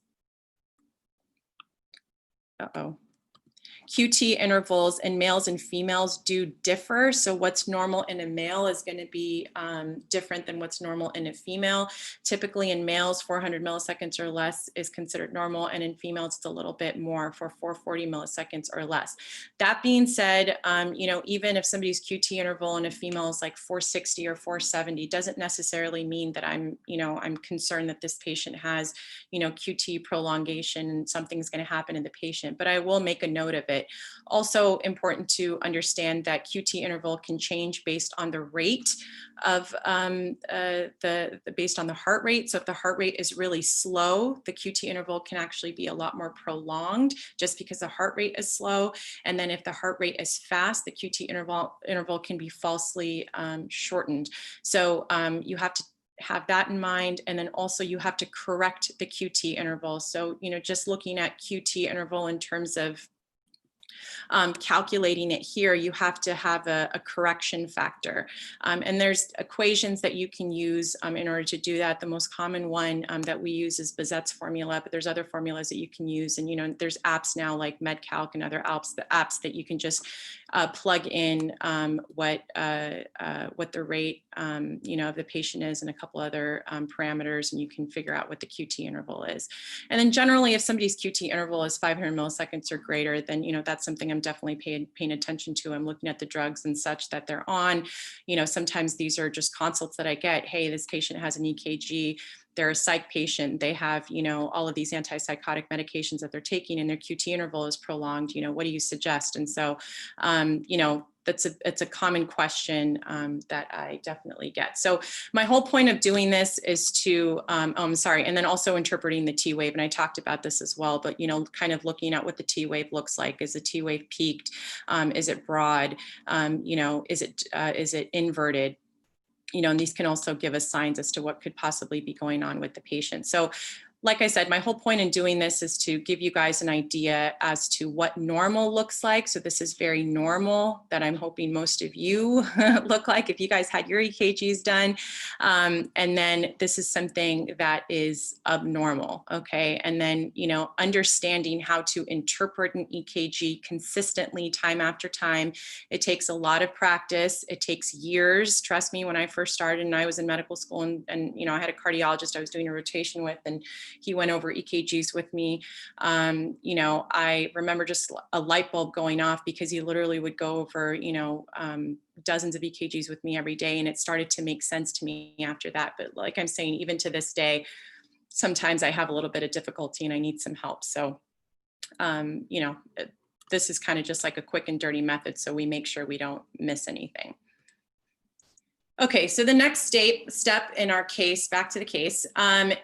QT intervals in males and females do differ. So what's normal in a male is going to be different than what's normal in a female. Typically in males, 400 milliseconds or less is considered normal, and in females, it's a little bit more, for 440 milliseconds or less. That being said, even if somebody's QT interval in a female is like 460 or 470, doesn't necessarily mean that I'm concerned that this patient has, QT prolongation and something's going to happen in the patient, but I will make a note of it. Also important to understand that QT interval can change based on the rate of based on the heart rate. So if the heart rate is really slow, the QT interval can actually be a lot more prolonged just because the heart rate is slow. And then if the heart rate is fast, the QT interval can be falsely shortened. So you have to have that in mind. And then also you have to correct the QT interval. So, just looking at QT interval in terms of calculating it here, you have to have a correction factor. And there's equations that you can use in order to do that. The most common one that we use is Bazette's formula, but there's other formulas that you can use. And, there's apps now like MedCalc and other apps that you can just plug in what the rate, of the patient is and a couple other parameters, and you can figure out what the QT interval is. And then generally, if somebody's QT interval is 500 milliseconds or greater, then, that's something I'm definitely paying attention to. I'm looking at the drugs and such that they're on. Sometimes these are just consults that I get. Hey, this patient has an EKG. They're a psych patient. They have, all of these antipsychotic medications that they're taking, and their QT interval is prolonged. What do you suggest? And so, it's a common question that I definitely get. So my whole point of doing this is to, and then also interpreting the T wave. And I talked about this as well, but, kind of looking at what the T wave looks like. Is the T wave peaked? Is it broad? Is it inverted? And these can also give us signs as to what could possibly be going on with the patient. So like I said, my whole point in doing this is to give you guys an idea as to what normal looks like. So this is very normal that I'm hoping most of you look like if you guys had your EKGs done. And then this is something that is abnormal, okay? And then, understanding how to interpret an EKG consistently time after time. It takes a lot of practice. It takes years. Trust me, when I first started and I was in medical school and I had a cardiologist I was doing a rotation with, and he went over EKGs with me. I remember just a light bulb going off because he literally would go over, dozens of EKGs with me every day. And it started to make sense to me after that. But like I'm saying, even to this day, sometimes I have a little bit of difficulty and I need some help. So, this is kind of just like a quick and dirty method. So we make sure we don't miss anything. Okay, so the next step in our case, back to the case,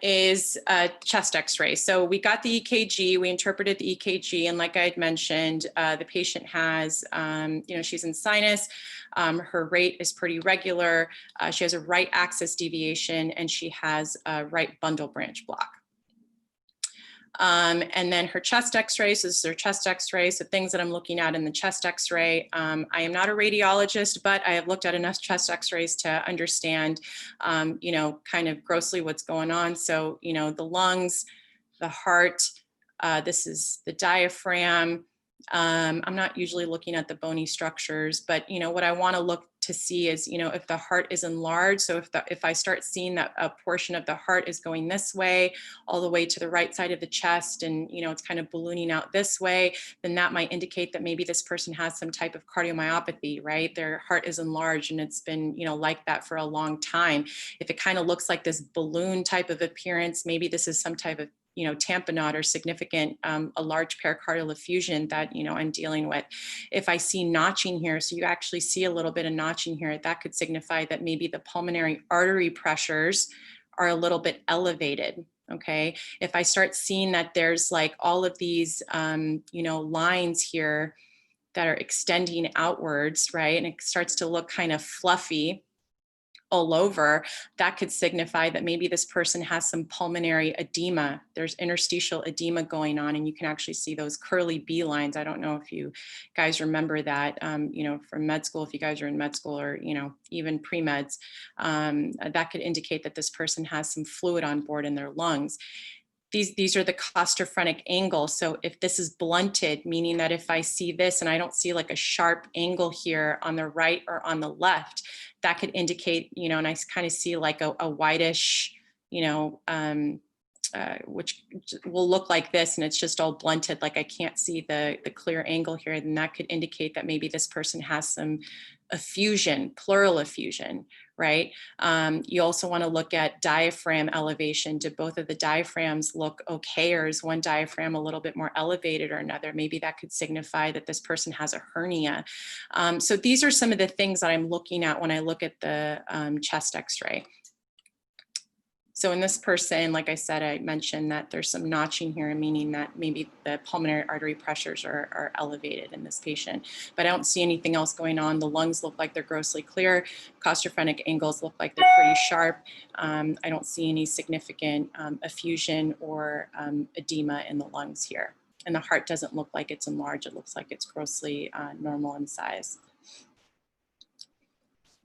is a chest x-ray. So we got the EKG, we interpreted the EKG, and like I had mentioned, the patient has, she's in sinus, her rate is pretty regular, she has a right axis deviation, and she has a right bundle branch block. And then her chest x-rays, this is her chest x-ray. So things that I'm looking at in the chest x-ray, I am not a radiologist, but I have looked at enough chest x-rays to understand, kind of grossly what's going on. So, the lungs, the heart, this is the diaphragm. I'm not usually looking at the bony structures, but, what I want to look to see is, if the heart is enlarged. So if I start seeing that a portion of the heart is going this way, all the way to the right side of the chest, and, it's kind of ballooning out this way, then that might indicate that maybe this person has some type of cardiomyopathy, right? Their heart is enlarged and it's been, like that for a long time. If it kind of looks like this balloon type of appearance, maybe this is some type of tamponade or significant, a large pericardial effusion that, I'm dealing with. If I see notching here, so you actually see a little bit of notching here, that could signify that maybe the pulmonary artery pressures are a little bit elevated. Okay. If I start seeing that there's like all of these, lines here that are extending outwards, right? And it starts to look kind of fluffy all over, that could signify that maybe this person has some pulmonary edema. There's interstitial edema going on, and you can actually see those curly B lines. I don't know if you guys remember that, from med school, if you guys are in med school or, even pre-meds, that could indicate that this person has some fluid on board in their lungs. these are the costophrenic angles. So if this is blunted, meaning that if I see this and I don't see like a sharp angle here on the right or on the left, that could indicate, you know, and I kind of see like a whitish, you know, which will look like this, and it's just all blunted, like I can't see the clear angle here, then that could indicate that maybe this person has some effusion, pleural effusion, right? You also want to look at diaphragm elevation. Do both of the diaphragms look okay, or is one diaphragm a little bit more elevated or another? Maybe that could signify that this person has a hernia. So these are some of the things that I'm looking at when I look at the chest x-ray. So in this person, like I said, I mentioned that there's some notching here, meaning that maybe the pulmonary artery pressures are elevated in this patient, but I don't see anything else going on. The lungs look like they're grossly clear. Costophrenic angles look like they're pretty sharp. I don't see any significant effusion or edema in the lungs here. And the heart doesn't look like it's enlarged. It looks like it's grossly normal in size.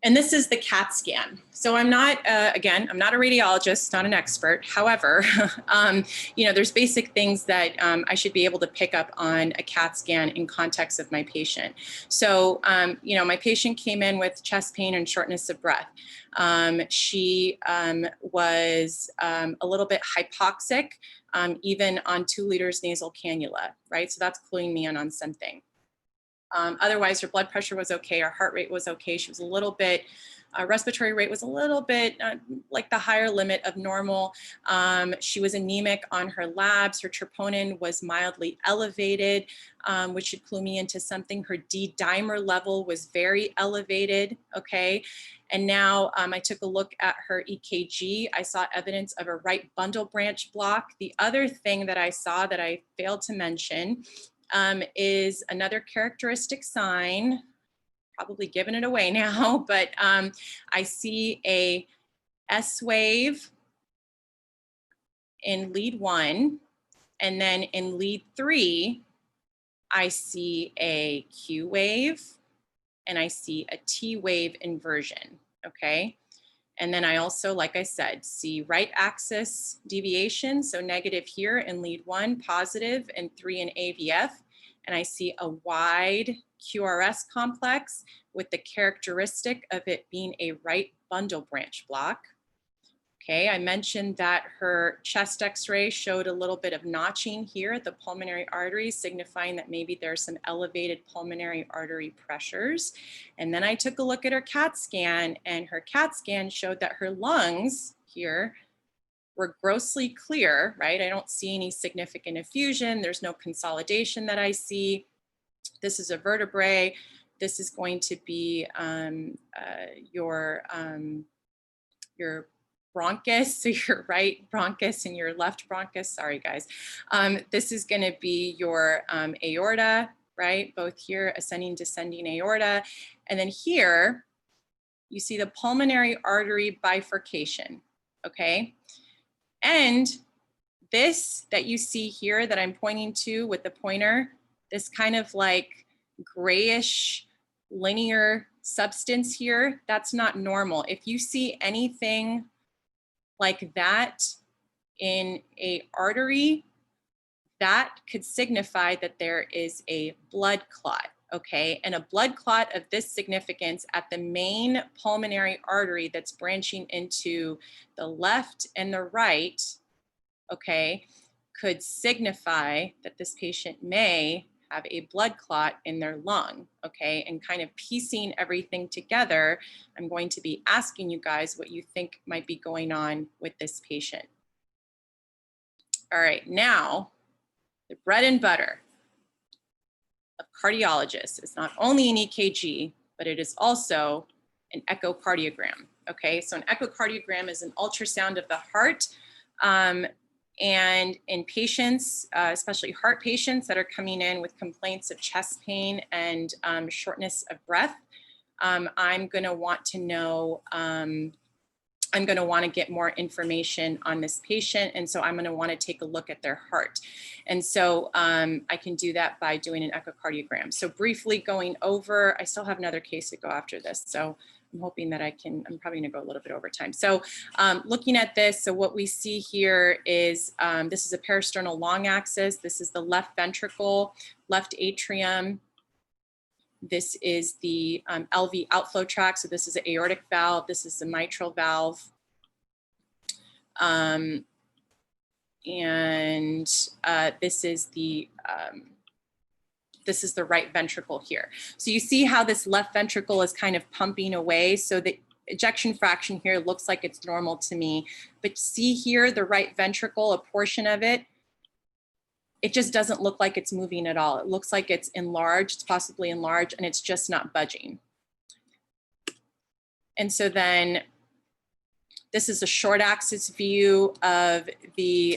And this is the CAT scan. So I'm not, again, I'm not a radiologist, not an expert. However, you know, there's basic things that I should be able to pick up on a CAT scan in context of my patient. So, you know, my patient came in with chest pain and shortness of breath. She was a little bit hypoxic, even on 2 liters nasal cannula, right? So that's cluing me in on something. Otherwise, her blood pressure was okay. Her heart rate was okay. She was a little bit, respiratory rate was a little bit like the higher limit of normal. She was anemic on her labs. Her troponin was mildly elevated, which should clue me into something. Her D-dimer level was very elevated, okay? And now I took a look at her EKG. I saw evidence of a right bundle branch block. The other thing that I saw that I failed to mention is another characteristic sign, probably giving it away now, but I see a S wave in lead 1, and then in lead 3, I see a Q wave, and I see a T wave inversion, okay? And then I also, like I said, see right axis deviation, so negative here in lead 1, positive in 3 in AVF. And I see a wide QRS complex with the characteristic of it being a right bundle branch block. Okay, I mentioned that her chest x-ray showed a little bit of notching here at the pulmonary artery, signifying that maybe there's some elevated pulmonary artery pressures. And then I took a look at her CAT scan, and her CAT scan showed that her lungs here were grossly clear, right? I don't see any significant effusion. There's no consolidation that I see. This is a vertebrae. This is going to be your bronchus, so your right bronchus and your left bronchus, sorry guys. This is gonna be your aorta, right? Both here, ascending, descending aorta. And then here, you see the pulmonary artery bifurcation, okay? And this that you see here that I'm pointing to with the pointer, this kind of like grayish linear substance here, that's not normal. If you see anything like that in a artery, that could signify that there is a blood clot, okay? And a blood clot of this significance at the main pulmonary artery that's branching into the left and the right, okay, could signify that this patient may have a blood clot in their lung, okay? And kind of piecing everything together, I'm going to be asking you guys what you think might be going on with this patient. All right, now, the bread and butter of cardiologists is not only an EKG, but it is also an echocardiogram, okay? So an echocardiogram is an ultrasound of the heart, and in patients, especially heart patients that are coming in with complaints of chest pain and shortness of breath, I'm going to want to know, I'm going to want to get more information on this patient. And so I'm going to want to take a look at their heart. And so I can do that by doing an echocardiogram. So briefly going over, I still have another case to go after this. So I'm hoping that I'm probably gonna go a little bit over time. So looking at this, so what we see here is, this is a parasternal long axis. This is the left ventricle, left atrium. This is the LV outflow tract. So this is the aortic valve. This is the mitral valve. And this is the right ventricle here. So you see how this left ventricle is kind of pumping away. So the ejection fraction here looks like it's normal to me, but see here, the right ventricle, a portion of it, it just doesn't look like it's moving at all. It looks like it's enlarged, it's possibly enlarged, and it's just not budging. And so then this is a short axis view of the,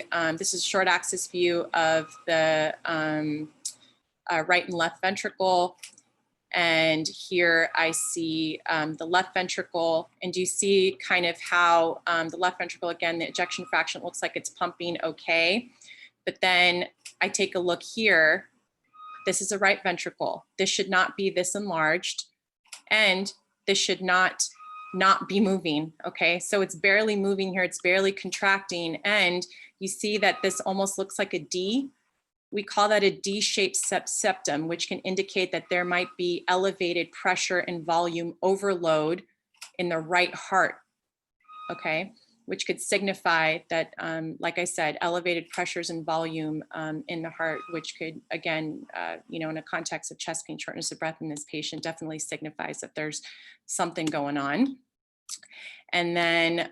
right and left ventricle. And here I see the left ventricle, and do you see kind of how the left ventricle, again, the ejection fraction looks like it's pumping okay. But then I take a look here, this is a right ventricle. This should not be this enlarged, and this should not be moving, okay? So it's barely moving here, it's barely contracting, and you see that this almost looks like a D. We call that a D-shaped septum, which can indicate that there might be elevated pressure and volume overload in the right heart, okay? Which could signify that, like I said, elevated pressures and volume in the heart, which could, again, in a context of chest pain, shortness of breath in this patient, definitely signifies that there's something going on. And then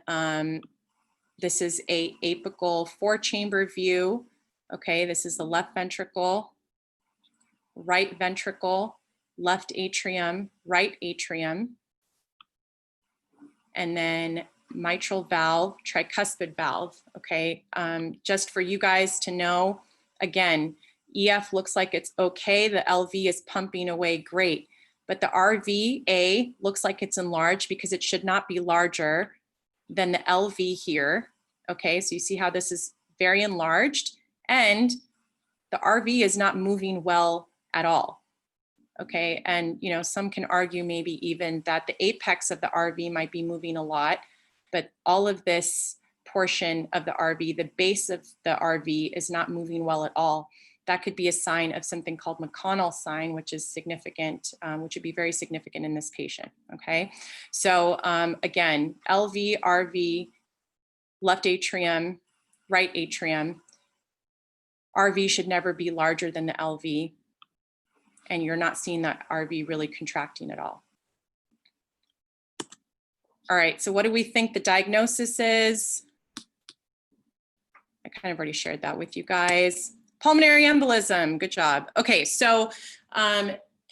this is a apical 4-chamber view. Okay, this is the left ventricle, right ventricle, left atrium, right atrium, and then mitral valve, tricuspid valve, okay? Just for you guys to know, again, EF looks like it's okay, the LV is pumping away great, but the RVA looks like it's enlarged because it should not be larger than the LV here, okay? So you see how this is very enlarged, and the RV is not moving well at all, okay? And some can argue maybe even that the apex of the RV might be moving a lot, but all of this portion of the RV, the base of the RV, is not moving well at all. That could be a sign of something called McConnell sign, which is significant, which would be very significant in this patient, okay? So again, LV, RV, left atrium, right atrium. RV should never be larger than the LV, and you're not seeing that RV really contracting at all. All right, so what do we think the diagnosis is? I kind of already shared that with you guys. Pulmonary embolism, good job. Okay, so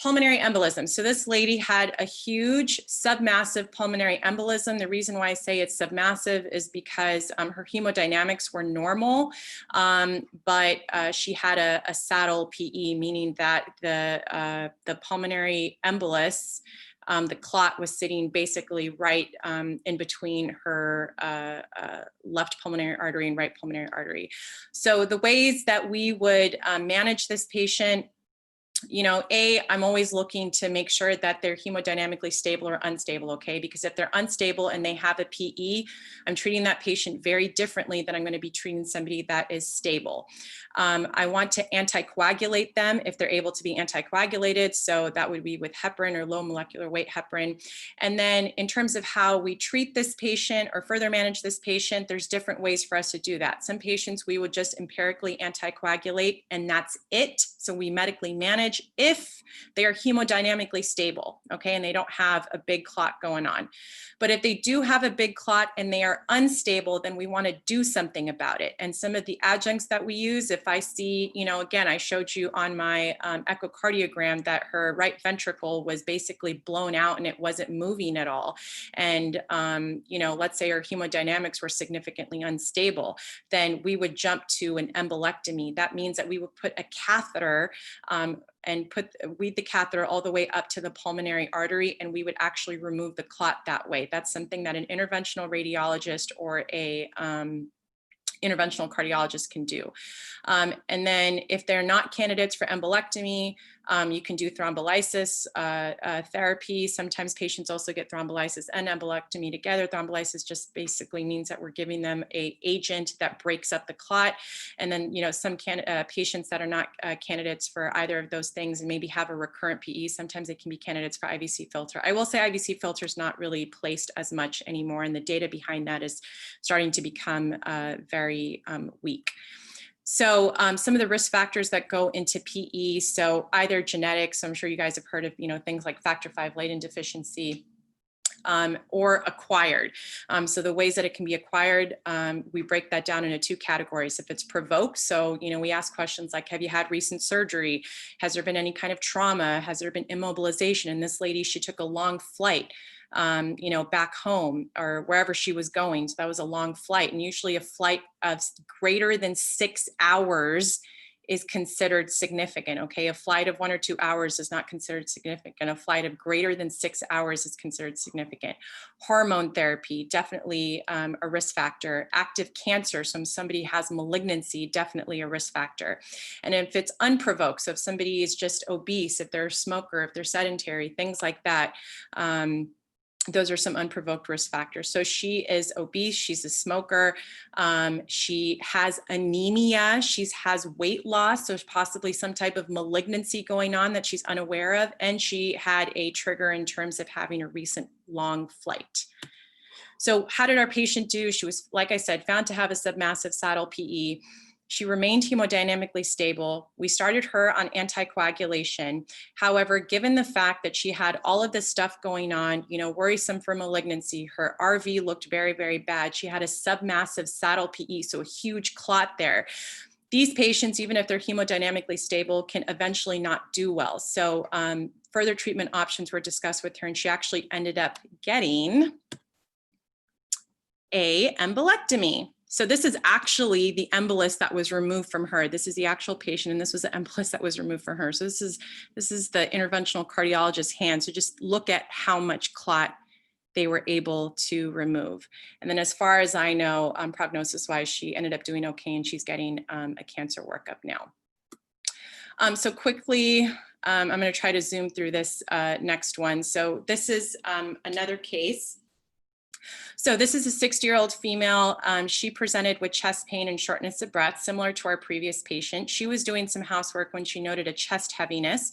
pulmonary embolism. So this lady had a huge submassive pulmonary embolism. The reason why I say it's submassive is because her hemodynamics were normal, but she had a saddle PE, meaning that the pulmonary embolus, the clot was sitting basically right in between her left pulmonary artery and right pulmonary artery. So the ways that we would manage this patient, I'm always looking to make sure that they're hemodynamically stable or unstable, okay? Because if they're unstable and they have a PE, I'm treating that patient very differently than I'm going to be treating somebody that is stable. I want to anticoagulate them if they're able to be anticoagulated. So that would be with heparin or low molecular weight heparin. And then in terms of how we treat this patient or further manage this patient, there's different ways for us to do that. Some patients we would just empirically anticoagulate and that's it. So we medically manage if they are hemodynamically stable, okay, and they don't have a big clot going on. But if they do have a big clot and they are unstable, then we want to do something about it. And some of the adjuncts that we use, if I see, again, I showed you on my echocardiogram that her right ventricle was basically blown out and it wasn't moving at all. And, let's say her hemodynamics were significantly unstable, then we would jump to an embolectomy. That means that we would put a catheter and weed the catheter all the way up to the pulmonary artery, and we would actually remove the clot that way. That's something that an interventional radiologist or a interventional cardiologist can do. And then if they're not candidates for embolectomy, You can do thrombolysis therapy. Sometimes patients also get thrombolysis and embolectomy together. Thrombolysis just basically means that we're giving them an agent that breaks up the clot. And then, some patients that are not candidates for either of those things and maybe have a recurrent PE, sometimes they can be candidates for IVC filter. I will say IVC filter is not really placed as much anymore, and the data behind that is starting to become very weak. So some of the risk factors that go into PE, so either genetics, I'm sure you guys have heard of, things like factor V Leiden deficiency, or acquired. So the ways that it can be acquired, we break that down into two categories. If it's provoked, so, we ask questions like, have you had recent surgery? Has there been any kind of trauma? Has there been immobilization? And this lady, she took a long flight, back home or wherever she was going. So that was a long flight. And usually a flight of greater than 6 hours is considered significant. Okay. A flight of 1 or 2 hours is not considered significant. A flight of greater than 6 hours is considered significant. Hormone therapy, definitely a risk factor. Active cancer, so if somebody has malignancy, definitely a risk factor. And if it's unprovoked, so if somebody is just obese, if they're a smoker, if they're sedentary, things like that, those are some unprovoked risk factors. So she is obese, she's a smoker, she has anemia, she has weight loss, so possibly some type of malignancy going on that she's unaware of, and she had a trigger in terms of having a recent long flight. So how did our patient do? She was, like I said, found to have a submassive saddle PE. She remained hemodynamically stable. We started her on anticoagulation. However, given the fact that she had all of this stuff going on, worrisome for malignancy, her RV looked very, very bad. She had a submassive saddle PE, so a huge clot there. These patients, even if they're hemodynamically stable, can eventually not do well. So further treatment options were discussed with her, and she actually ended up getting a embolectomy. So this is actually the embolus that was removed from her. This is the actual patient, and this was the embolus that was removed from her. So this is the interventional cardiologist's hand. So just look at how much clot they were able to remove. And then as far as I know, prognosis-wise, she ended up doing okay, and she's getting a cancer workup now. So quickly, I'm going to try to zoom through this next one. So this is another case. So this is a 60-year-old female. She presented with chest pain and shortness of breath, similar to our previous patient. She was doing some housework when she noted a chest heaviness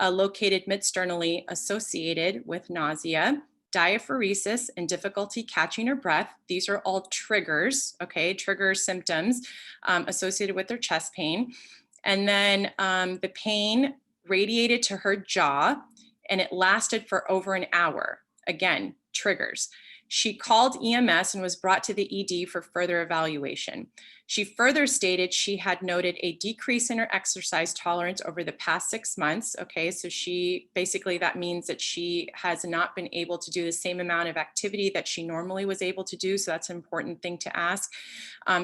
located mid-sternally associated with nausea, diaphoresis, and difficulty catching her breath. These are all triggers, okay, trigger symptoms associated with their chest pain. And then the pain radiated to her jaw, and it lasted for over an hour. Again, triggers. She called EMS and was brought to the ED for further evaluation. She further stated she had noted a decrease in her exercise tolerance over the past 6 months. Okay, so that means that she has not been able to do the same amount of activity that she normally was able to do. So that's an important thing to ask.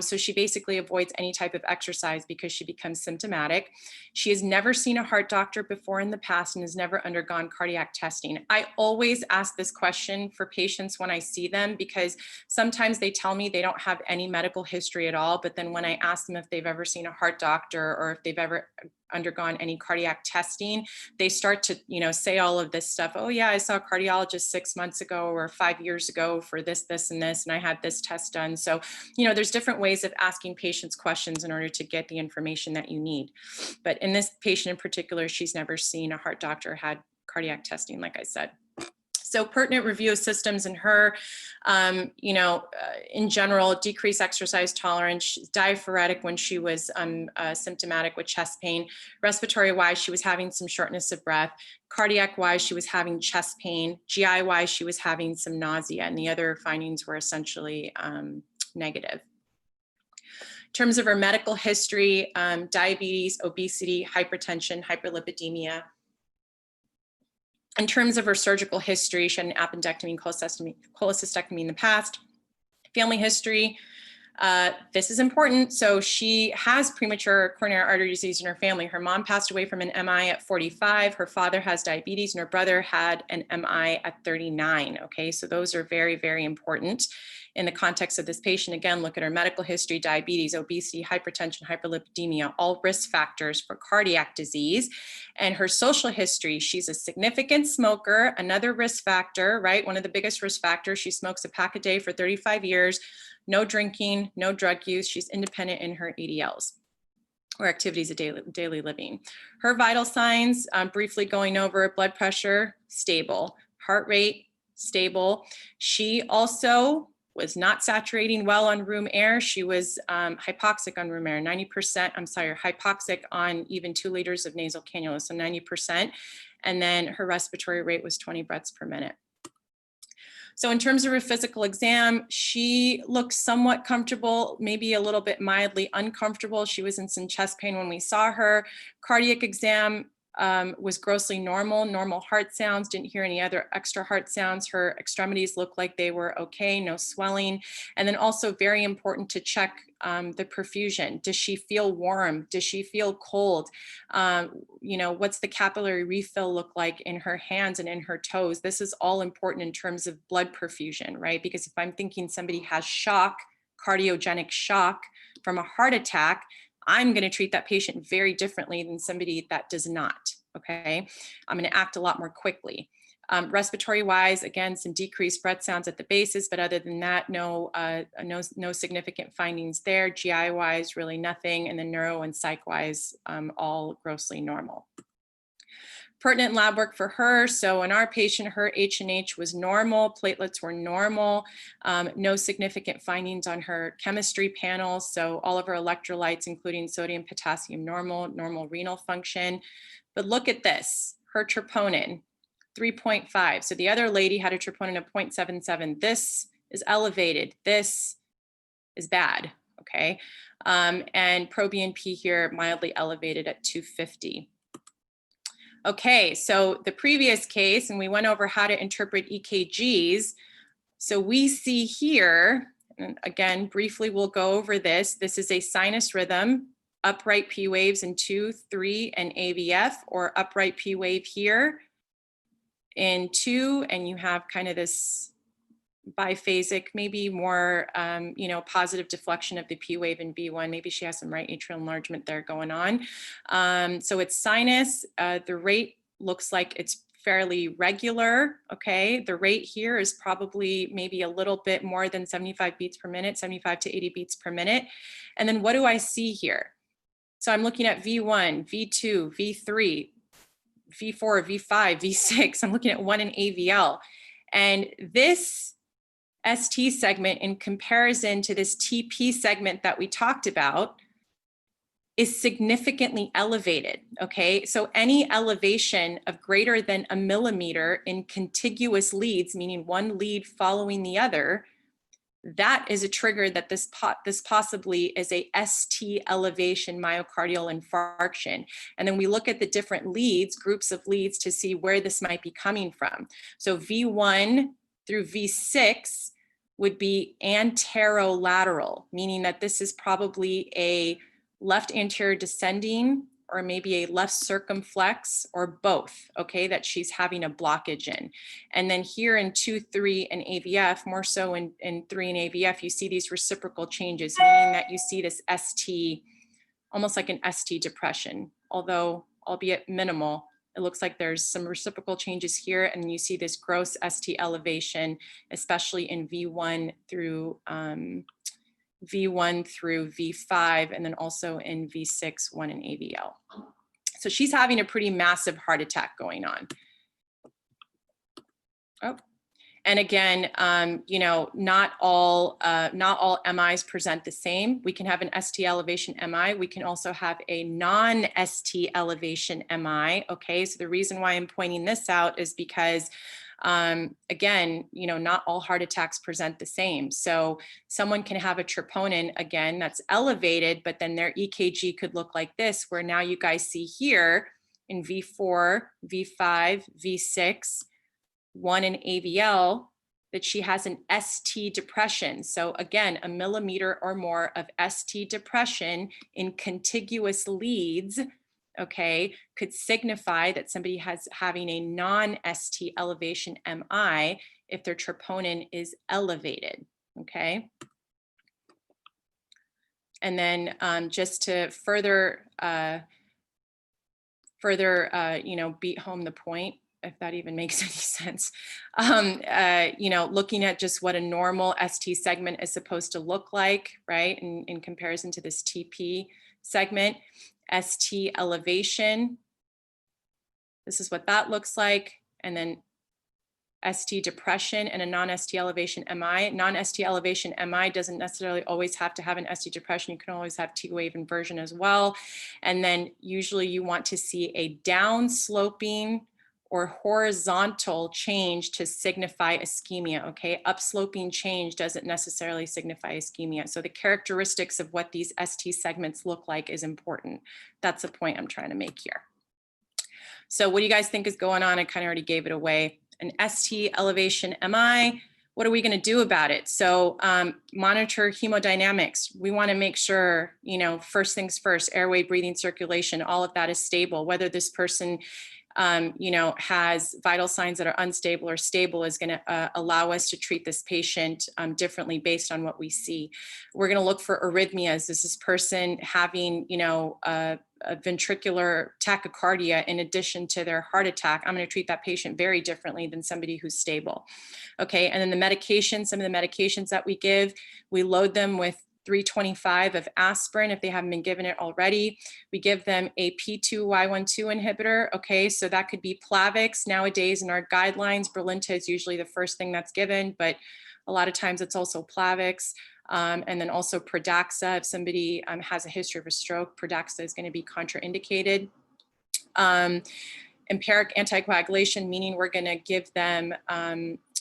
So she basically avoids any type of exercise because she becomes symptomatic. She has never seen a heart doctor before in the past and has never undergone cardiac testing. I always ask this question for patients when I see them, because sometimes they tell me they don't have any medical history at all, but then when I ask them if they've ever seen a heart doctor or if they've ever undergone any cardiac testing, they start to, say all of this stuff. Oh yeah, I saw a cardiologist 6 months ago or 5 years ago for this, this, and this, and I had this test done. So, there's different ways of asking patients questions in order to get the information that you need. But in this patient in particular, she's never seen a heart doctor, had cardiac testing, like I said. So pertinent review of systems in her, in general, decreased exercise tolerance, she's diaphoretic when she was symptomatic with chest pain. Respiratory-wise, she was having some shortness of breath. Cardiac-wise, she was having chest pain. GI-wise, she was having some nausea, and the other findings were essentially negative. In terms of her medical history, diabetes, obesity, hypertension, hyperlipidemia. In terms of her surgical history, she had an appendectomy and cholecystectomy in the past. Family history, this is important. So she has premature coronary artery disease in her family. Her mom passed away from an MI at 45. Her father has diabetes, and her brother had an MI at 39. Okay, so those are very, very important. in the context of this patient. Again, look at her medical history: diabetes, obesity, hypertension, hyperlipidemia, all risk factors for cardiac disease. And her social history: she's a significant smoker, another risk factor, right? One of the biggest risk factors. She smokes a pack a day for 35 years, no drinking, no drug use. She's independent in her ADLs, or activities of daily living. Her vital signs, briefly going over: blood pressure, stable; heart rate, stable. She also was not saturating well on room air. She was hypoxic on room air, 90%, hypoxic on even 2 liters of nasal cannula, so 90%. And then her respiratory rate was 20 breaths per minute. So in terms of her physical exam, she looked somewhat comfortable, maybe a little bit mildly uncomfortable. She was in some chest pain when we saw her. Cardiac exam was grossly normal heart sounds, didn't hear any other extra heart sounds. Her extremities looked like they were okay, no swelling. And then also very important to check the perfusion. Does she feel warm? Does she feel cold? What's the capillary refill look like in her hands and in her toes? This is all important in terms of blood perfusion, right? Because if I'm thinking somebody has shock, cardiogenic shock from a heart attack, I'm going to treat that patient very differently than somebody that does not, okay? I'm going to act a lot more quickly. Respiratory wise, again, some decreased breath sounds at the bases, but other than that, no significant findings there. GI wise, really nothing. And then neuro and psych wise, all grossly normal. Pertinent lab work for her. So in our patient, her H&H was normal, platelets were normal, no significant findings on her chemistry panel. So all of her electrolytes, including sodium, potassium, normal renal function. But look at this, her troponin, 3.5. So the other lady had a troponin of 0.77. This is elevated. This is bad, okay? And proBNP here mildly elevated at 250. Okay, so the previous case, and we went over how to interpret EKGs. So we see here, and again, briefly we'll go over this. This is a sinus rhythm, upright P waves in 2, 3, and AVF, or upright P wave here in 2, and you have kind of this biphasic, maybe more, positive deflection of the P wave in B1. Maybe she has some right atrial enlargement there going on. So it's sinus. The rate looks like it's fairly regular, okay? The rate here is probably maybe a little bit more than 75 beats per minute, 75 to 80 beats per minute. And then what do I see here? So I'm looking at V1, V2, V3, V4, V5, V6. I'm looking at 1 in AVL. And this ST segment, in comparison to this TP segment that we talked about, is significantly elevated, okay? So any elevation of greater than 1 millimeter in contiguous leads, meaning one lead following the other, that is a trigger that this possibly is a ST elevation myocardial infarction. And then we look at the different leads, groups of leads, to see where this might be coming from. So V1 through V6 would be anterolateral, meaning that this is probably a left anterior descending, or maybe a left circumflex, or both, okay, that she's having a blockage in. And then here in 2, 3, and AVF, more so in 3 and AVF, you see these reciprocal changes, meaning that you see this ST, almost like an ST depression, although albeit minimal. It looks like there's some reciprocal changes here, and you see this gross ST elevation, especially in V1 through V5, and then also in V6, 1 in AVL. So she's having a pretty massive heart attack going on. Oh. And again, not all MIs present the same. We can have an ST elevation MI. We can also have a non-ST elevation MI. Okay, so the reason why I'm pointing this out is because, again, not all heart attacks present the same. So someone can have a troponin, again, that's elevated, but then their EKG could look like this, where now you guys see here in V4, V5, V6, 1 in AVL, that she has an ST depression. So again, 1 millimeter or more of ST depression in contiguous leads, okay, could signify that somebody has having a non-ST elevation MI if their troponin is elevated. okay? And then just to further, you know, beat home the point, if that even makes any sense, you know, looking at just what a normal ST segment is supposed to look like, right? In comparison to this TP segment, ST elevation, this is what that looks like. And then ST depression and a non-ST elevation MI. Non-ST elevation MI doesn't necessarily always have to have an ST depression. You can always have T-wave inversion as well. And then usually you want to see a down sloping or horizontal change to signify ischemia, okay? Upsloping change doesn't necessarily signify ischemia. So the characteristics of what these ST segments look like is important. That's the point I'm trying to make here. So what do you guys think is going on? I kind of already gave it away. An ST elevation MI, what are we going to do about it? So monitor hemodynamics. We want to make sure, you know, first things first, airway, breathing, circulation, all of that is stable. Whether this person, you know, has vital signs that are unstable or stable is going to allow us to treat this patient differently based on what we see. We're going to look for arrhythmias. Is this person having, you know, a ventricular tachycardia in addition to their heart attack? I'm going to treat that patient very differently than somebody who's stable. Okay, and then the medications, some of the medications that we give, we load them with 325 of aspirin if they haven't been given it already. We give them a P2Y12 inhibitor. Okay, so that could be Plavix. Nowadays in our guidelines, Brilinta is usually the first thing that's given, but a lot of times it's also Plavix. And then also Pradaxa. If somebody has a history of a stroke, Pradaxa is going to be contraindicated. Empiric anticoagulation, meaning we're going to give them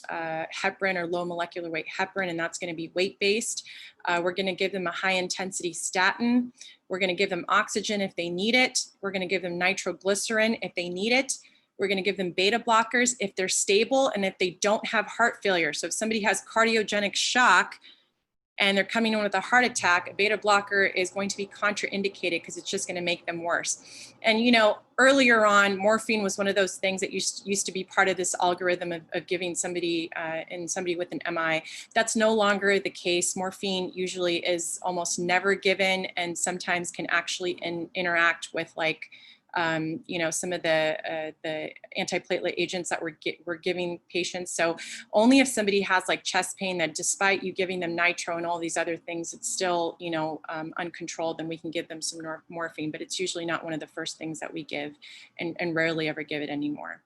heparin or low molecular weight heparin, and that's going to be weight-based. We're going to give them a high-intensity statin. We're going to give them oxygen if they need it. We're going to give them nitroglycerin if they need it. We're going to give them beta blockers if they're stable and if they don't have heart failure. So if somebody has cardiogenic shock and they're coming in with a heart attack, a beta blocker is going to be contraindicated because it's just going to make them worse. And, you know, earlier on, morphine was one of those things that used to be part of this algorithm of giving somebody somebody with an MI. That's no longer the case. Morphine usually is almost never given and sometimes can actually interact with, like, you know, some of the antiplatelet agents that we're giving patients. So only if somebody has like chest pain that despite you giving them nitro and all these other things, it's still, you know, uncontrolled, then we can give them some morphine, but it's usually not one of the first things that we give and rarely ever give it anymore.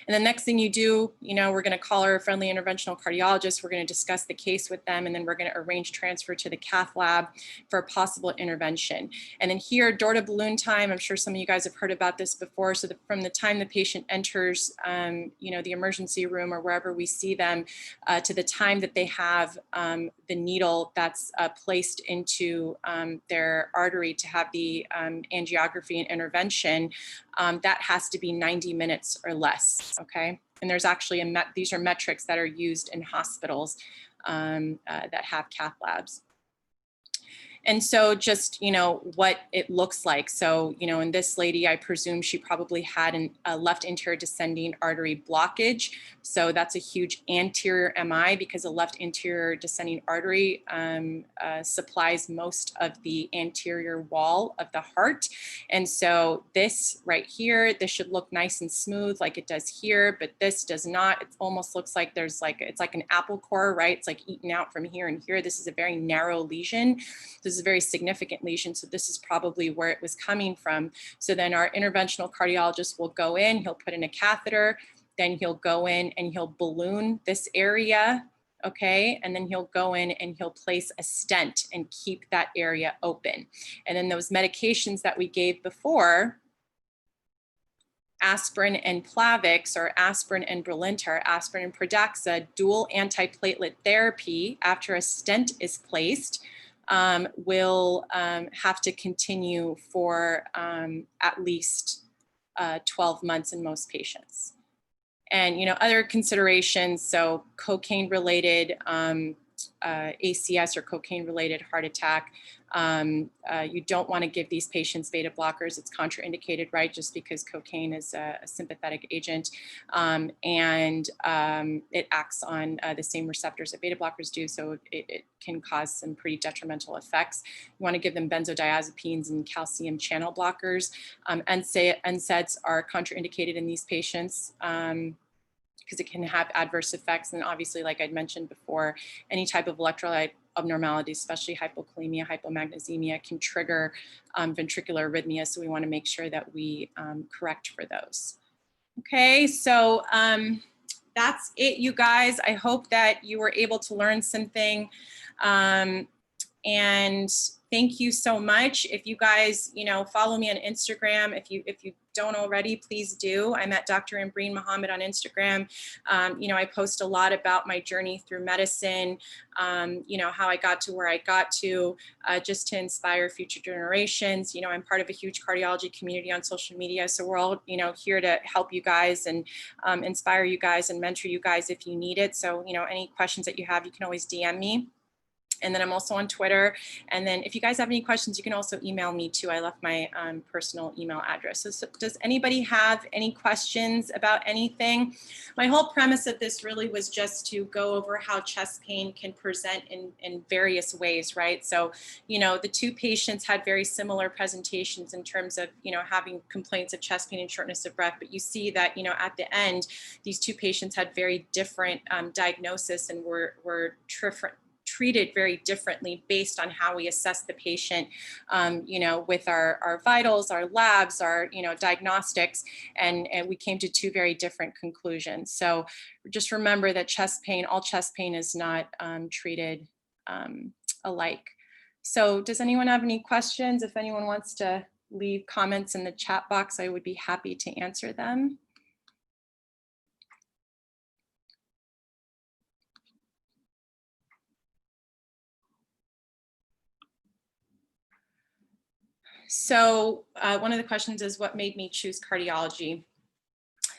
And the next thing you do, you know, we're going to call our friendly interventional cardiologist. We're going to discuss the case with them, and then we're going to arrange transfer to the cath lab for a possible intervention. And then here, door to balloon time, I'm sure some of you guys have heard about this before. So from the time the patient enters, you know, the emergency room or wherever we see them, to the time that they have the needle that's placed into their artery to have the angiography and intervention, that has to be 90 minutes or less, okay? And there's actually, these are metrics that are used in hospitals that have cath labs. And so just, you know, what it looks like. So, you know, in this lady, I presume she probably had a left anterior descending artery blockage. So that's a huge anterior MI because a left anterior descending artery supplies most of the anterior wall of the heart. And so this right here, this should look nice and smooth like it does here, but this does not. It almost looks like there's like, it's like an apple core, right? It's like eaten out from here and here. This is a very narrow lesion. This is a very significant lesion. So this is probably where it was coming from. So then our interventional cardiologist will go in, he'll put in a catheter, then he'll go in and he'll balloon this area, okay? And then he'll go in and he'll place a stent and keep that area open. And then those medications that we gave before, aspirin and Plavix, or aspirin and Brilinta, or aspirin and Pradaxa, dual antiplatelet therapy after a stent is placed, will have to continue for at least 12 months in most patients. And, you know, other considerations, so cocaine related ACS or cocaine-related heart attack. You don't want to give these patients beta blockers. It's contraindicated, right? Just because cocaine is a sympathetic agent, and it acts on the same receptors that beta blockers do, so it can cause some pretty detrimental effects. You want to give them benzodiazepines and calcium channel blockers. NSAIDs are contraindicated in these patients, because it can have adverse effects. And obviously, like I'd mentioned before, any type of electrolyte abnormalities, especially hypokalemia, hypomagnesemia, can trigger ventricular arrhythmia. So we want to make sure that we correct for those. Okay, so that's it, you guys. I hope that you were able to learn something. And thank you so much. If you guys, follow me on Instagram, if you don't already, please do. I'm at Dr. Ambreen Mohamed on Instagram. I post a lot about my journey through medicine, how I got to where I got to, just to inspire future generations. I'm part of a huge cardiology community on social media. So we're all, here to help you guys and inspire you guys and mentor you guys if you need it. So, any questions that you have, you can always DM me. And then I'm also on Twitter. And then if you guys have any questions, you can also email me too. I left my personal email address. So does anybody have any questions about anything? My whole premise of this really was just to go over how chest pain can present in various ways, right? So, the two patients had very similar presentations in terms of, having complaints of chest pain and shortness of breath. But you see that, at the end, these two patients had very different diagnosis and were treated very differently based on how we assess the patient, with our vitals, our labs, our, diagnostics, and we came to two very different conclusions. So just remember that all chest pain is not treated alike. So does anyone have any questions? If anyone wants to leave comments in the chat box, I would be happy to answer them. So one of the questions is, what made me choose cardiology?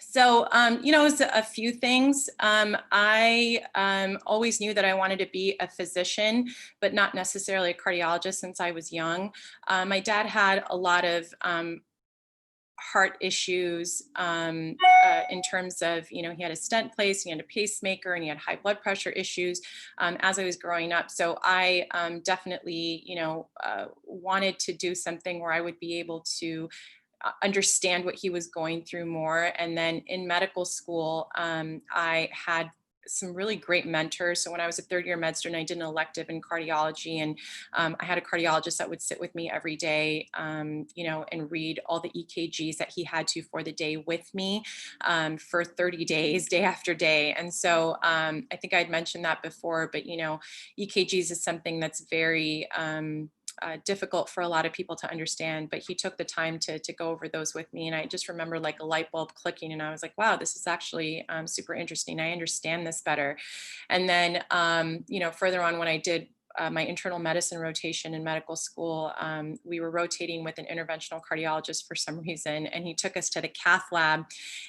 So, it's a few things. I always knew that I wanted to be a physician, but not necessarily a cardiologist since I was young. My dad had a lot of heart issues in terms of, he had a stent placed, he had a pacemaker, and he had high blood pressure issues as I was growing up. So I definitely, wanted to do something where I would be able to understand what he was going through more. And then in medical school, I had some really great mentors. So when I was a third-year med student, I did an elective in cardiology, and I had a cardiologist that would sit with me every day, and read all the EKGs that he had to for the day with me for 30 days, day after day. And so I think I'd mentioned that before, but EKGs is something that's very difficult for a lot of people to understand, but he took the time to go over those with me. And I just remember like a light bulb clicking, and I was like, wow, this is actually super interesting. I understand this better. And then, further on, when I did my internal medicine rotation in medical school, we were rotating with an interventional cardiologist for some reason, and he took us to the cath lab,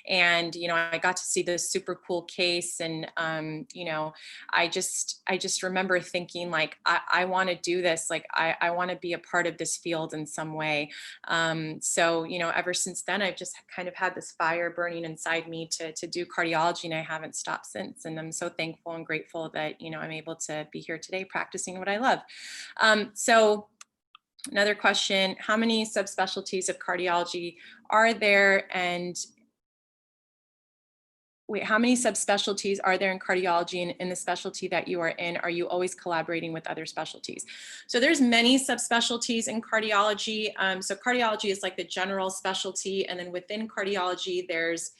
and I got to see this super cool case, and I just remember thinking like, I want to do this, like I want to be a part of this field in some way. So ever since then, I've just kind of had this fire burning inside me to do cardiology, and I haven't stopped since. And I'm so thankful and grateful that I'm able to be here today practicing what I love. So another question, how many subspecialties of cardiology are there? And wait, how many subspecialties are there in cardiology, and in the specialty that you are in, are you always collaborating with other specialties? So there's many subspecialties in cardiology. So cardiology is like the general specialty. And then within cardiology, there's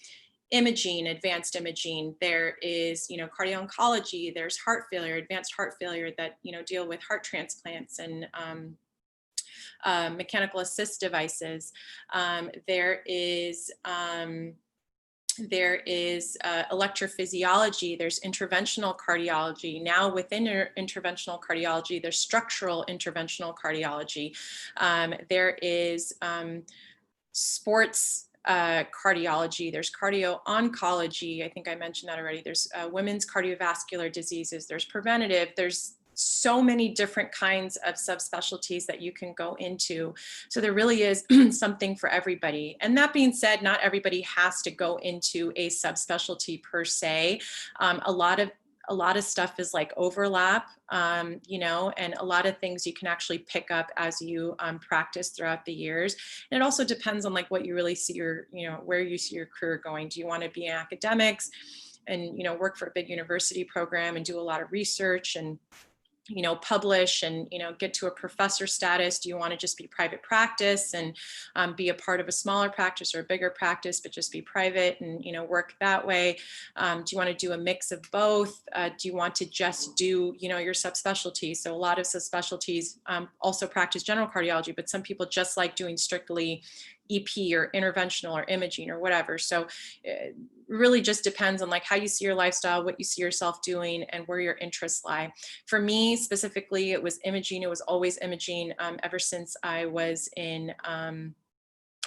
imaging, advanced imaging. There is, cardio-oncology, there's heart failure, advanced heart failure that, deal with heart transplants and mechanical assist devices. There is electrophysiology, there's interventional cardiology. Now within interventional cardiology, there's structural interventional cardiology. There is sports cardiology, there's cardio-oncology, I think I mentioned that already, there's women's cardiovascular diseases, there's preventative, there's so many different kinds of subspecialties that you can go into. So there really is something for everybody. And that being said, not everybody has to go into a subspecialty per se. A lot of stuff is like overlap, you know, and a lot of things you can actually pick up as you practice throughout the years. And it also depends on like what you really see your, you know, where you see your career going. Do you want to be in academics and, you know, work for a big university program and do a lot of research and, you know, publish and, you know, get to a professor status? Do you want to just be private practice and be a part of a smaller practice or a bigger practice, but just be private and, you know, work that way? Do you want to do a mix of both? Do you want to just do, you know, your subspecialty? So a lot of subspecialties also practice general cardiology, but some people just like doing strictly EP or interventional or imaging or whatever. So it really just depends on like how you see your lifestyle, what you see yourself doing, and where your interests lie. For me specifically, it was imaging. It was always imaging ever since I was in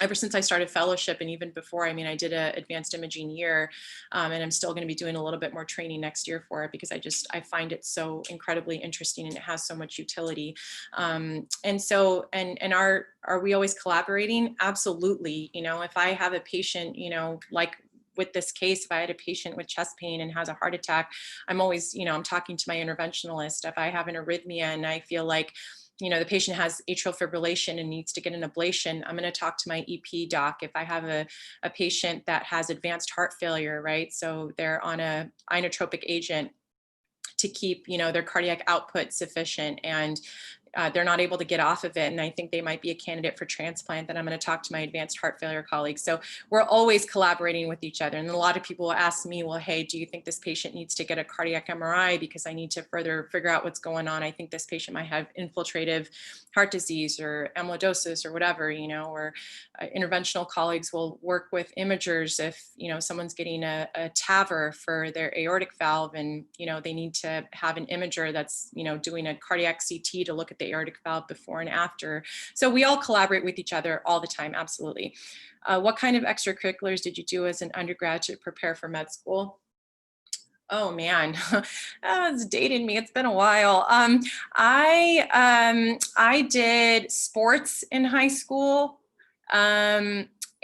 ever since I started fellowship, and even before. I mean, I did an advanced imaging year, and I'm still going to be doing a little bit more training next year for it, because I find it so incredibly interesting and it has so much utility. And so, and are we always collaborating? Absolutely. You know, if I have a patient, you know, like with this case, if I had a patient with chest pain and has a heart attack, I'm always, you know, I'm talking to my interventionalist. If I have an arrhythmia and I feel like, you know, the patient has atrial fibrillation and needs to get an ablation, I'm going to talk to my EP doc. If I have a patient that has advanced heart failure, right? So they're on a inotropic agent to keep, you know, their cardiac output sufficient, and they're not able to get off of it, and I think they might be a candidate for transplant, then I'm going to talk to my advanced heart failure colleagues. So we're always collaborating with each other. And a lot of people will ask me, well, hey, do you think this patient needs to get a cardiac MRI because I need to further figure out what's going on? I think this patient might have infiltrative heart disease or amyloidosis or whatever, you know, or interventional colleagues will work with imagers if, you know, someone's getting a TAVR for their aortic valve, and, you know, they need to have an imager that's, you know, doing a cardiac CT to look at the aortic valve before and after. So we all collaborate with each other all the time. Absolutely. What kind of extracurriculars did you do as an undergrad to prepare for med school? Oh man, it's dated me. It's been a while. I did sports in high school.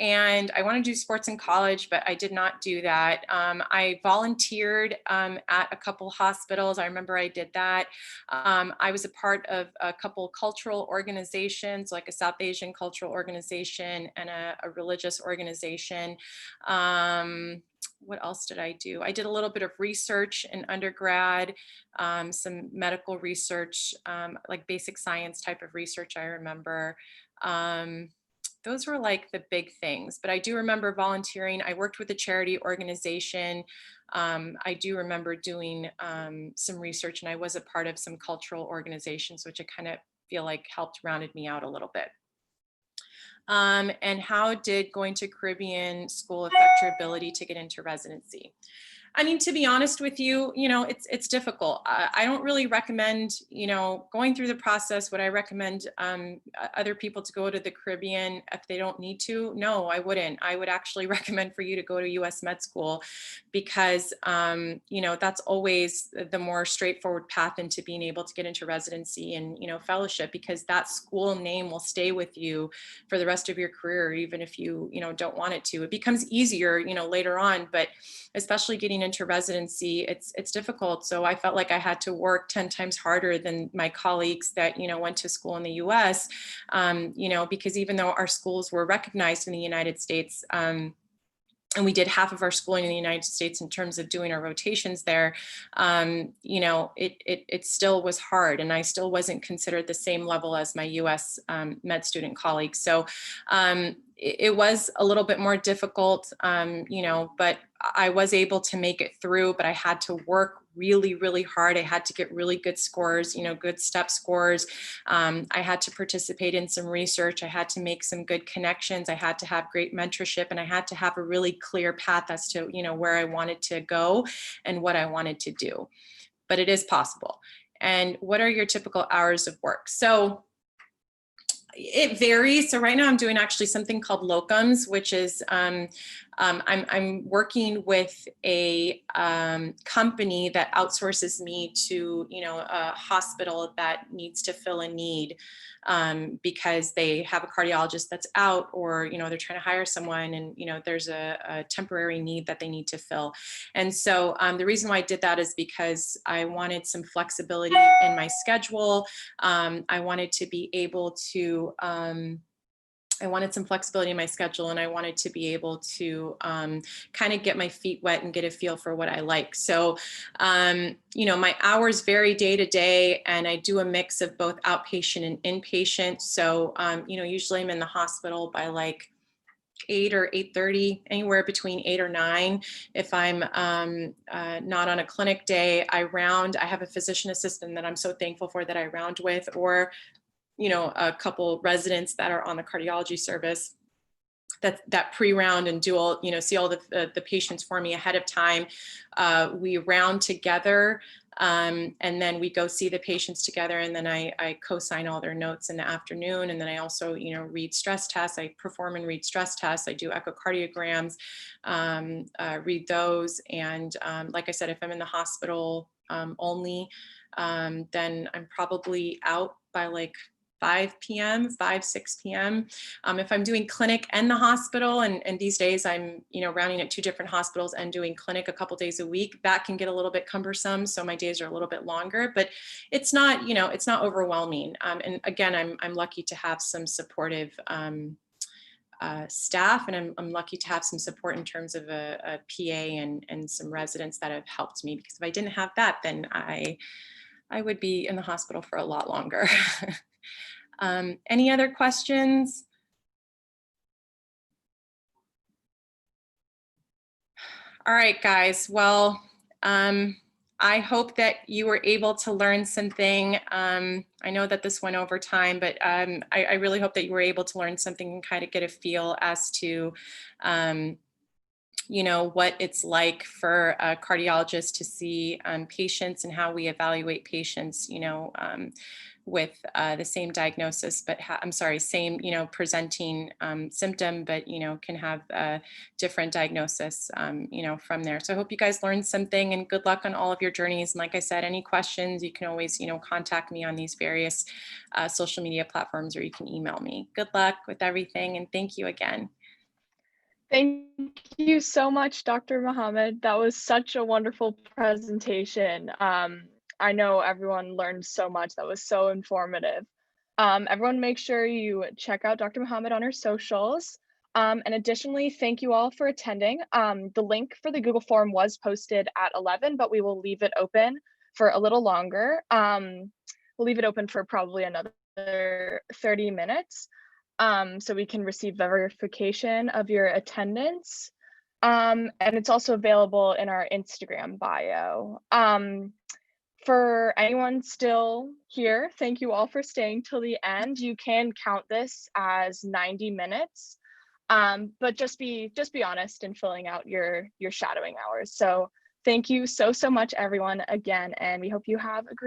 And I want to do sports in college, but I did not do that. I volunteered at a couple hospitals. I remember I did that. I was a part of a couple cultural organizations, like a South Asian cultural organization and a religious organization. What else did I do? I did a little bit of research in undergrad, some medical research, like basic science type of research, I remember. Those were like the big things, but I do remember volunteering. I worked with a charity organization. I do remember doing some research, and I was a part of some cultural organizations, which I kind of feel like helped rounded me out a little bit. And how did going to Caribbean school affect your ability to get into residency? I mean, to be honest with you, you know, it's difficult. I don't really recommend, you know, going through the process. Would I recommend other people to go to the Caribbean if they don't need to? No, I wouldn't. I would actually recommend for you to go to US med school, because, you know, that's always the more straightforward path into being able to get into residency and, you know, fellowship, because that school name will stay with you for the rest of your career, even if you know, don't want it to. It becomes easier, you know, later on, but especially getting into residency, it's difficult. So I felt like I had to work 10 times harder than my colleagues that, you know, went to school in the US, you know, because even though our schools were recognized in the United States, and we did half of our schooling in the United States in terms of doing our rotations there, you know, it still was hard, and I still wasn't considered the same level as my US med student colleagues. So it was a little bit more difficult, you know, but I was able to make it through, but I had to work really, really hard. I had to get really good scores, you know, good step scores. I had to participate in some research. I had to make some good connections. I had to have great mentorship, and I had to have a really clear path as to, you know, where I wanted to go and what I wanted to do. But it is possible. And what are your typical hours of work? So, It varies. So right now I'm doing actually something called locums, which is I'm working with a company that outsources me to, you know, a hospital that needs to fill a need because they have a cardiologist that's out, or, you know, they're trying to hire someone, and, you know, there's a temporary need that they need to fill. And so the reason why I did that is because I wanted some flexibility in my schedule. I wanted to be able to I wanted some flexibility in my schedule, and I wanted to be able to kind of get my feet wet and get a feel for what I like. So, you know, my hours vary day to day, and I do a mix of both outpatient and inpatient. So, you know, usually I'm in the hospital by like 8 or 8:30, anywhere between 8 or 9. If I'm not on a clinic day, I have a physician assistant that I'm so thankful for that I round with, or, you know, a couple residents that are on the cardiology service that pre-round and do you know, see all the patients for me ahead of time. We round together, and then we go see the patients together, and then I co-sign all their notes in the afternoon. And then I also, you know, read stress tests. I perform and read stress tests. I do echocardiograms, read those. And like I said, if I'm in the hospital only, then I'm probably out by like 5 p.m., 6 p.m. If I'm doing clinic and the hospital, and these days I'm, you know, rounding at 2 different hospitals and doing clinic a couple days a week, that can get a little bit cumbersome. So my days are a little bit longer, but it's not, you know, it's not overwhelming. And again, I'm lucky to have some supportive staff, and I'm lucky to have some support in terms of a PA and some residents that have helped me, because if I didn't have that, then I would be in the hospital for a lot longer. Any other questions? All right, guys. Well, I hope that you were able to learn something. I know that this went over time, but I really hope that you were able to learn something and kind of get a feel as to you know, what it's like for a cardiologist to see patients, and how we evaluate patients, you know, with the same diagnosis, but same, you know, presenting symptom, but, you know, can have a different diagnosis, you know, from there. So I hope you guys learned something, and good luck on all of your journeys. And like I said, any questions, you can always, you know, contact me on these various social media platforms, or you can email me. Good luck with everything, and thank you again. Thank you so much, Dr. Mohamed. That was such a wonderful presentation. I know everyone learned so much. That was so informative. Everyone make sure you check out Dr. Mohamed on her socials. And additionally, thank you all for attending. The link for the Google form was posted at 11, but we will leave it open for a little longer. We'll leave it open for probably another 30 minutes. So we can receive verification of your attendance. And it's also available in our Instagram bio. For anyone still here, thank you all for staying till the end. You can count this as 90 minutes, but just be honest in filling out your shadowing hours. So thank you so much, everyone, again, and we hope you have a great